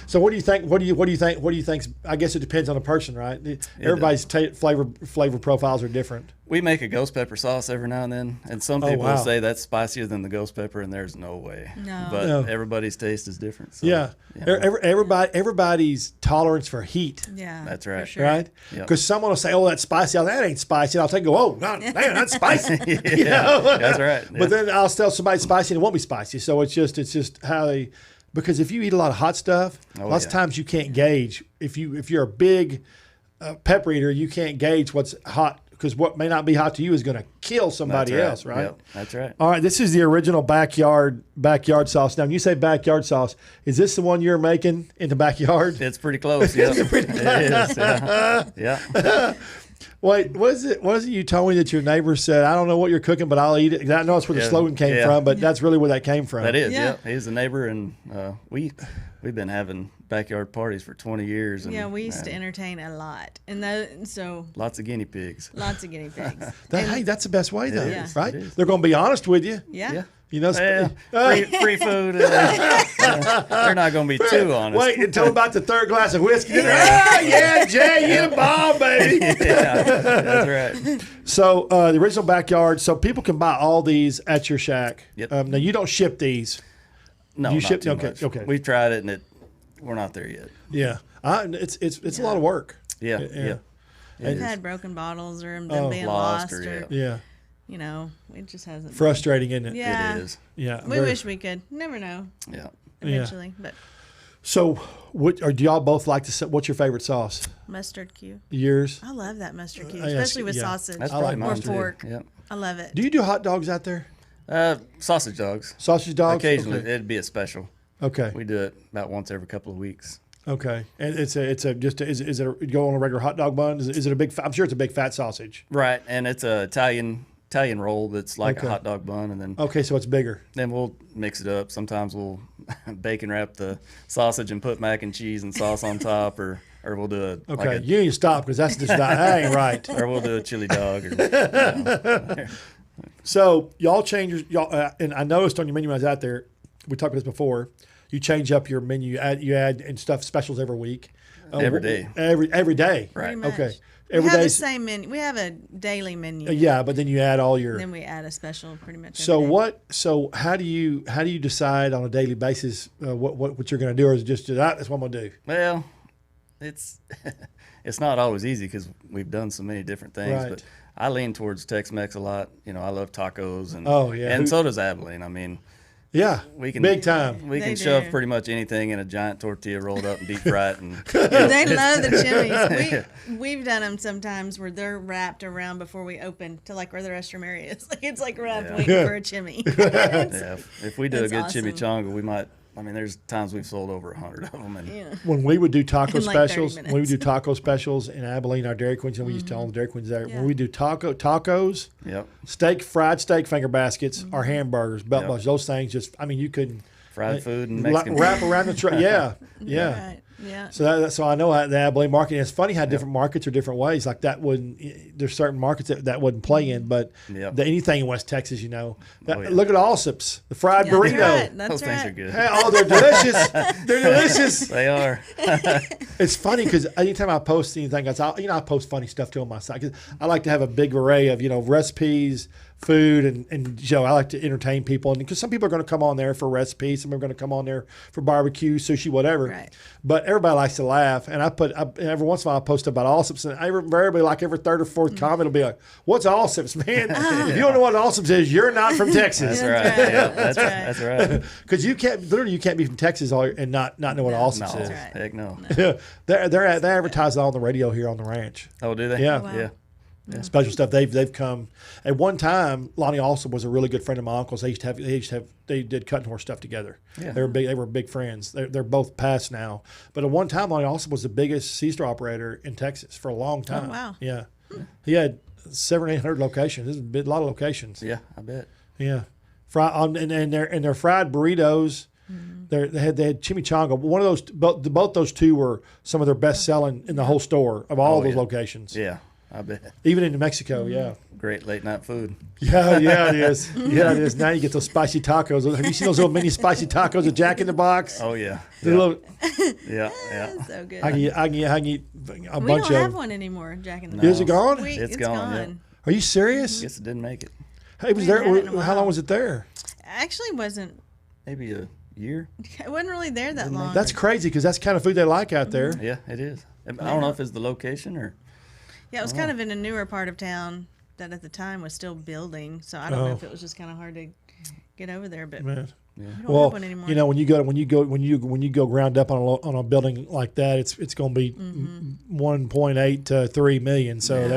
So what do you think? What do you think? I guess it depends on the person, right? Everybody's flavor profiles are different. We make a ghost pepper sauce every now and then, and some people will say that's spicier than the ghost pepper, and there's no way. No. But everybody's taste is different. So, Everybody's tolerance for heat. Yeah. That's right. For sure. Right? Because someone will say, "Oh, that's spicy." That ain't spicy. And I'll take, "Oh, man, that's spicy." That's right. Yeah. But then I'll tell somebody it's spicy and it won't be spicy. So it's just how they. Because if you eat a lot of hot stuff, lots of times you can't gauge. If you're a big pepper eater, you can't gauge what's hot, because what may not be hot to you is going to kill somebody else, right? Yep, that's right. All right, this is the original backyard sauce. Now, when you say backyard sauce, is this the one you're making in the backyard? It's pretty close. Yeah, it is. Yeah. Wait, what is it you told me that your neighbor said, I don't know what you're cooking, but I'll eat it? I know that's where the slogan came from, but that's really where that came from. That is, yeah. He's a neighbor, and we've been having backyard parties for 20 years. And, we used to entertain a lot. And so lots of guinea pigs. Lots of guinea pigs. Hey, that's the best way, though, right? It is. They're going to be honest with you. Yeah. Free food. They're not going to be too honest. Wait until about the third glass of whiskey. Yeah, Jay, you the bomb, baby. Yeah, that's right. So the original backyard. So people can buy all these at your shack. Yep. Now you don't ship these. No, you not ship. too Okay. much. Okay. We've tried it, and we're not there yet. Yeah. It's a lot of work. Yeah. We've had broken bottles or them being lost. Yeah. you know, it just hasn't. Frustrating, isn't it? Yeah. It is. Yeah. We wish we could. Never know. Yeah. Eventually, but So, do y'all both like to? What's your favorite sauce? mustard cube. Yours? I love that mustard cube, yes, especially with yeah. sausage That's I like probably or mine too. pork. Yep. I love it. Do you do hot dogs out there? Sausage dogs. Sausage dogs? Occasionally, Okay. it'd be a special. Okay. We do it about once every couple of weeks. Okay. And is it you go on a regular hot dog bun? Is it a big? I'm sure it's a big fat sausage. Right, and it's a Italian roll that's like Okay. a hot dog bun, and then Okay, so it's bigger. then we'll mix it up. Sometimes we'll bacon wrap the sausage and put mac and cheese and sauce on top, or we'll do a Okay, you need to stop because that's just not, that ain't right. or we'll do a chili dog. Or, So y'all change y'all, and I noticed on your menu when I was out there, we talked about this before. You change up your menu. You add and stuff specials every week. Every day. Every day. Right. Pretty much. Okay. We Every have the day's- same menu. We have a daily menu. Yeah, but then you add all your. Then we add a special pretty much. So every day. what? So how do you decide on a daily basis what you're going to do, or is it just that's what I'm going to do? well, it's it's not always easy because we've done so many different things. Right. But I lean towards Tex-Mex a lot. You know, I love tacos, and Oh, yeah. and so does Abilene. I mean, Yeah, we can big time. We They can shove do. pretty much anything in a giant tortilla rolled up and deep fried, and They love the chimneys. We've done them sometimes where they're wrapped around before we open to like where the restroom area is. Like it's like wrapped Yeah. waiting for a chimney. yeah, if we do a That's good awesome. chimichanga, we might. I mean, there's times we've sold over 100 of them, and Yeah. When we would do taco In like 30 specials, when we would minutes. do taco specials in Abilene, our Dairy Queens, and we used to tell the Dairy Queens there. Yeah. When we do tacos, yep, fried steak finger baskets, or hamburgers, belt Yep. buns, those things just, I mean, you couldn't fried food and Mexican wrap food. around the truck. Yeah, yeah. Right. Yeah. So I know how the Abilene market. It's funny how different markets are different ways. Like that wouldn't. There's certain markets that wouldn't play in, but Yep. anything in West Texas, you know. Oh, yeah. Look at Allsup's, the fried That's burrito. right. That's Those things right. are good. Hey, oh, they're delicious. They're delicious. They are. It's funny because anytime I post anything, I post funny stuff too on my site. 'Cause I like to have a big array of recipes, food, and I like to entertain people. And because some people are going to come on there for recipes, some are going to come on there for barbecue, sushi, whatever. Right. But everybody likes to laugh, and every once in a while I post about Allsup's, and everybody like every third or fourth comment will be like, "What's Allsup's, man? If you don't know what Allsup's is, you're not from Texas." That's right. right. Yeah, That's that's right. Because you can't be from Texas and not know what Allsup's No, is. right. heck no. They advertise it on the radio here on the ranch. Oh, do they? Yeah. Wow. Yeah. Special stuff. They've come. At one time, Lonnie also was a really good friend of my uncle's. They did cutting horse stuff together. Yeah. They were big friends. They're both passed now. But at one time, Lonnie also was the biggest C-store operator in Texas for a long time. Oh, wow. Yeah. He had 700 or 800 locations. This is a lot of locations. Yeah, I bet. Yeah. And their fried burritos. They had chimichanga. One of those, both those two were some of their best selling in the whole store of all Oh, those yeah. locations. Yeah, I bet. Even in New Mexico, yeah. Great late night food. Yeah, it is. Yeah, it is. Now you get those spicy tacos. Have you seen those little mini spicy tacos at Jack in the Box? Oh yeah. The Yeah. little, Yeah. So good. I can eat a We bunch don't have of. one anymore, Jack in the No. Box. Is it gone? It's gone, yeah. Are you serious? Guess it didn't make it. Hey, it was We there. haven't had it in a How long while. was it there? Actually, wasn't. Maybe a year. It wasn't really there that long. That's crazy because that's the kind of food they like out there. Yeah, it is. I don't know if it's the location or. Yeah, it was kind of in a newer part of town that at the time was still building. So I don't know if it was just kind of hard to get over there. But Man. we don't Well, have one anymore. when you go ground up on a building like that, it's going to be 1.8 to 3 million. So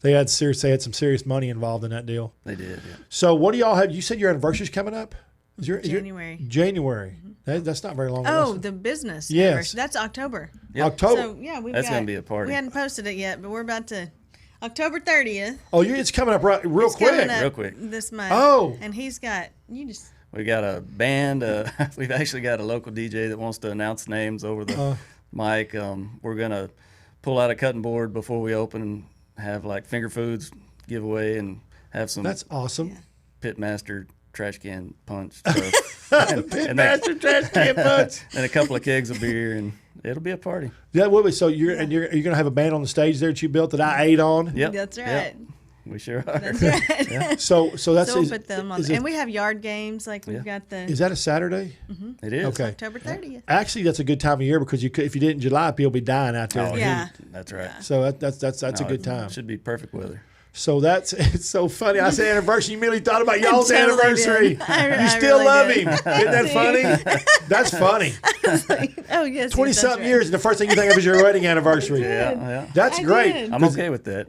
they had some serious money involved in that deal. They did. Yeah. So what do y'all have? You said your anniversary's coming up. Is your January. January. That's not very long. Oh, ago. the business. Yes. anniversary. That's October. Yep. October. So yeah, That's gonna be a party. We hadn't posted it yet, but we're about to. October 30th. It's coming up real It's coming quick. up Real quick. this month. Oh. And he's got you just. We got a band. We've actually got a local DJ that wants to announce names over the mic. We're gonna pull out a cutting board before we open and have like finger foods giveaway and have some That's awesome. Pitmaster trash can punch. and Master trash can punch. and a couple of kegs of beer, and it'll be a party. Yeah, will be. So you're gonna have a band on the stage there that you built that I ate on. Yep. That's right. Yep. We sure are. That's right. So that's So we'll put them on. is it- And we have yard games. Like we've got the is that a Saturday? It is. Okay. October 30th. Actually, that's a good time of year because if you did it in July, people be dying out there. Oh, in the Yeah. heat. That's right. So that's a No, good time. Should be perfect weather. So it's so funny. I said anniversary. You immediately thought about y'all's totally anniversary. did. You still really love did. him. Isn't that funny? That's funny. Oh yes, 20-something years, and the first thing you think of is your wedding anniversary. Yeah. That's I great. did. I'm okay with that.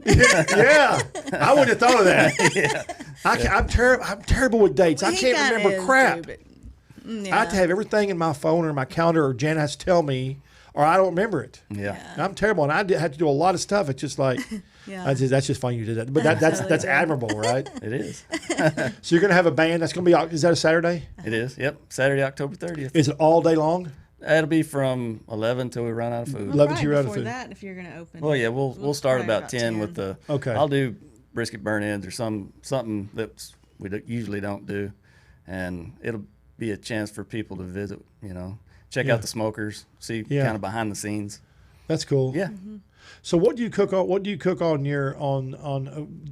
Yeah, I wouldn't have thought of that. I'm terrible with dates. I can't remember crap. I have to have everything in my phone or my calendar, or Jan has to tell me, or I don't remember it. Yeah. I'm terrible, and I had to do a lot of stuff. It's just like, that's just funny you did that. But that's admirable, right? It is. So you're gonna have a band. That's gonna be. Is that a Saturday? It is. Yep. Saturday, October 30th. Is it all day long? It'll be from 11 till we run out of food. 11 till you're out of before food. that, if you're going to open. Well, yeah, we'll start probably about 10 with the. Okay. I'll do brisket burn-ins or something that usually don't do, and it'll be a chance for people to visit. Check out the smokers, see kind of behind the scenes. That's cool. Yeah. Mm-hmm. So what do you cook on? What do you cook on your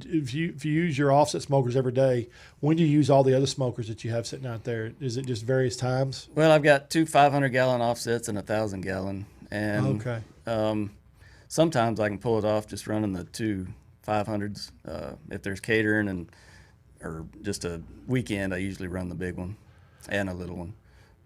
if you use your offset smokers every day? When do you use all the other smokers that you have sitting out there? Is it just various times? Well, I've got 2 500-gallon offsets and a 1,000-gallon, and Okay. Sometimes I can pull it off just running the 2 500s. If there's catering or just a weekend, I usually run the big one and a little one,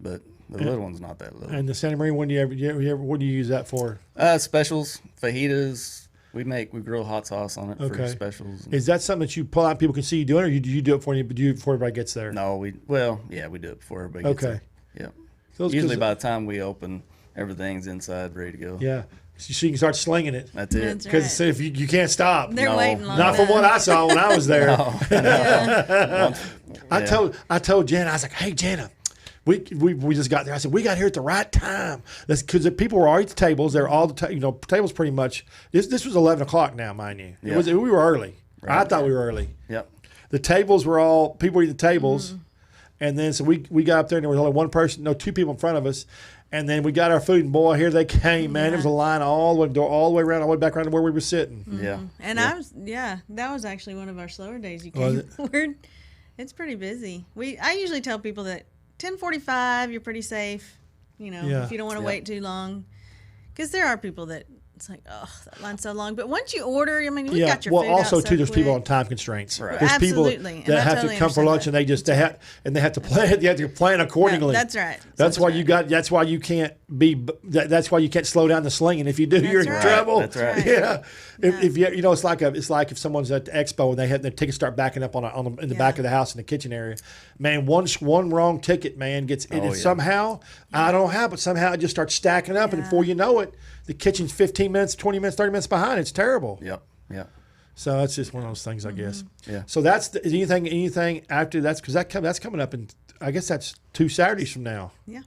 but the little one's not that little. And the Santa Maria, when do what do you use that for? Specials, fajitas. We grill hot sauce on it for specials. Is that something that you pull out and people can see you doing, or do you do it before everybody gets there? No, we do it before everybody gets there. Yeah. So Usually by the time we open, everything's inside, ready to go. Yeah. So you can start slinging it. That's it. That's Because right. if you can't stop. They're waiting long Not from enough. what I saw when I was there. No. I told Jana, I was like, hey, Jana, we just got there. I said, we got here at the right time. That's because the people were already at the tables. They're all tables pretty much. This was 11 o'clock now, mind you. Yeah. We were early. Right. I thought we were early. Yep. The tables were all, people were at the tables. And then so we got up there and there was only one person, two people in front of us. And then we got our food, and boy, here they came, man. There was a line all the way around, all the way back around to where we were sitting. Yeah. And that was actually one of our slower days. You came forward. It's pretty busy. I usually tell people that 10:45, you're pretty safe. If you don't want to wait too long, because there are people that it's like, oh, that line's so long. But once you order, I mean, we got your food also out so too, there's people quick. on time constraints. Right. There's Absolutely. people And that I have totally to come for lunch, understand and they have to plan. You have to plan accordingly. That's right. That's why you got. That's why you can't be. That's why you can't slow down the slinging. If you do, you're in right. trouble. That's right. Yeah. If you it's like if someone's at the expo and they have their tickets start backing up in the back of the house in the kitchen area. Man, one wrong ticket, man, gets it. And somehow I don't know how, but somehow it just starts stacking up, and before you know it, the kitchen's 15 minutes, 20 minutes, 30 minutes behind. It's terrible. Yep. Yep. So that's just one of those things, I guess. Yeah. So that's anything after that's because that's coming up in I guess that's 2 Saturdays from now. Yeah.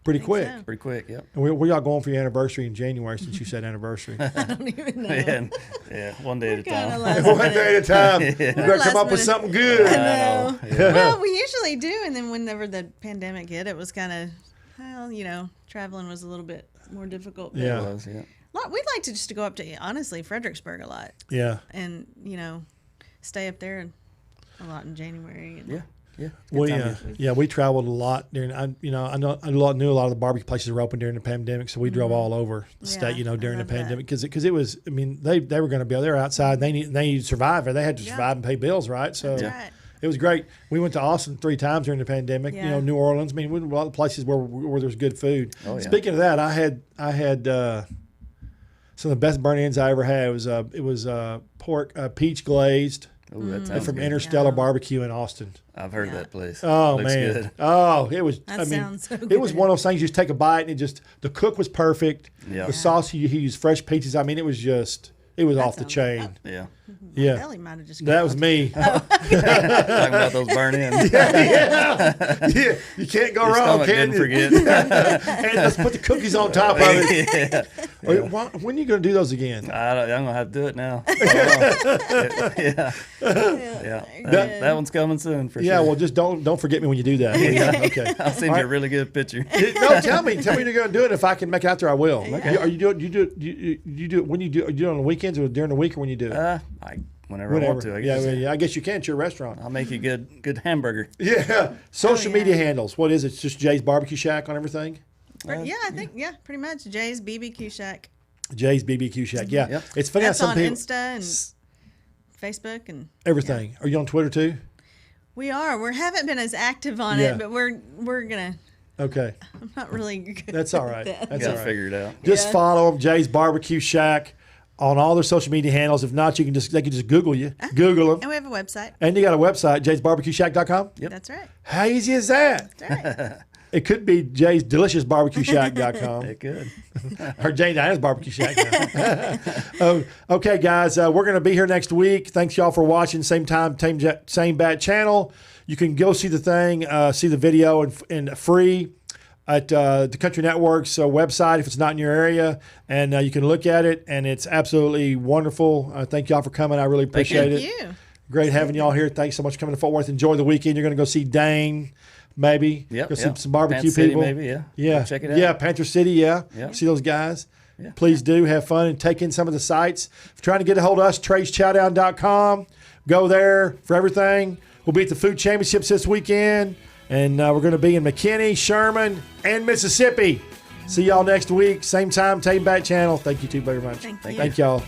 Pretty quick. so. Pretty quick. Yep. And where y'all going for your anniversary in January? Since you said anniversary, I don't even know. Yeah. One day at a Kinda time. last one minute. day at a time. You better come up with minute. something good. I know. Yeah. Well, we usually do, and then whenever the pandemic hit, it was kind of, traveling was a little bit more difficult. But Yeah. It was, yeah. we'd like to just to go up to honestly Fredericksburg a lot, Yeah. and stay up there a lot in January. And, Yeah. Yeah. We traveled a lot during. I knew a lot of the barbecue places were open during the pandemic, so we drove all over the state. I During the love that. pandemic because it was. I mean, they were going to be they were outside. They needed to survive. They had to survive and pay bills, right? So That's right. it was great. We went to Austin 3 times during the pandemic. Yeah. New Orleans. I mean, we went to a lot of places where there's good food. Oh, yeah. Speaking of that, I had some of the best burn-ins I ever had. It was pork peach glazed. Ooh, that sounds From good. Interstellar Barbecue in Austin. I've heard that place. Oh Looks man! Good. Oh, it was. That sounds so it was good. one of those things. You just take a bite, and the cook was perfect. Yeah. The sauce he used fresh peaches. I mean, it was off the sounds chain. Yeah. Yeah, Belly might have just that was me. Talking about those burn-ins. Yeah, you can't go Your wrong, stomach can didn't you? forget. And let's put the cookies on top of it. Yeah. When are you going to do those again? I'm gonna have to do it now. Yeah. That one's coming soon for Yeah, sure. well, just don't forget me when you do that. Yeah. Okay. I'll send you a really good picture. No, tell me you're going to do it. If I can make it out there, I will. Are you do it when you do it on the weekends or during the week or when you do it? Whenever I want to. I guess. Yeah. I guess you can. It's your restaurant. I'll make you good hamburger. Yeah. Social yeah. media handles. What is it? It's just Jay's Barbecue Shack on everything? I think pretty much Jay's BBQ Shack. Jay's BBQ Shack. Yeah. Yep. It's funny That's how some on people. Insta and Facebook and Everything. Are you on Twitter too? we are. We haven't been as active on Yeah. it, but we're gonna. Okay. I'm not really good. That's all right. at that. That's Got all to right. figure it out. Just Yeah. follow them, Jay's Barbecue Shack, on all their social media handles. If not, they can just Google you. Google them. And we have a website. And you got a website, jaysbarbecueshack.com? Yep. That's right. How easy is that? That's right. It could be jaysdeliciousbarbecueshack.com It could. or Jay and Diana's Barbecue Shack. Oh, okay, guys, we're going to be here next week. Thanks, y'all, for watching. Same time, same bat channel. You can go see the thing, see the video and free at the Country Network's website if it's not in your area. And you can look at it, and it's absolutely wonderful. Thank y'all for coming. I really appreciate Thank it. you. Great having y'all here. Thanks so much for coming to Fort Worth. Enjoy the weekend. You're going to go see Dane, maybe. Yep. Go see Yep. some barbecue Panther City, people. maybe, yeah. Yeah. Go check it out. Yeah, Panther City, yeah. Yep. See those guys. Yeah. Please do have fun and take in some of the sites. If you're trying to get a hold of us, TreyChowdown.com. Go there for everything. We'll be at the Food Championships this weekend, and we're going to be in McKinney, Sherman, and Mississippi. See y'all next week. Same time, Tame Bat Channel. Thank you too very much. Thank you. Thank y'all.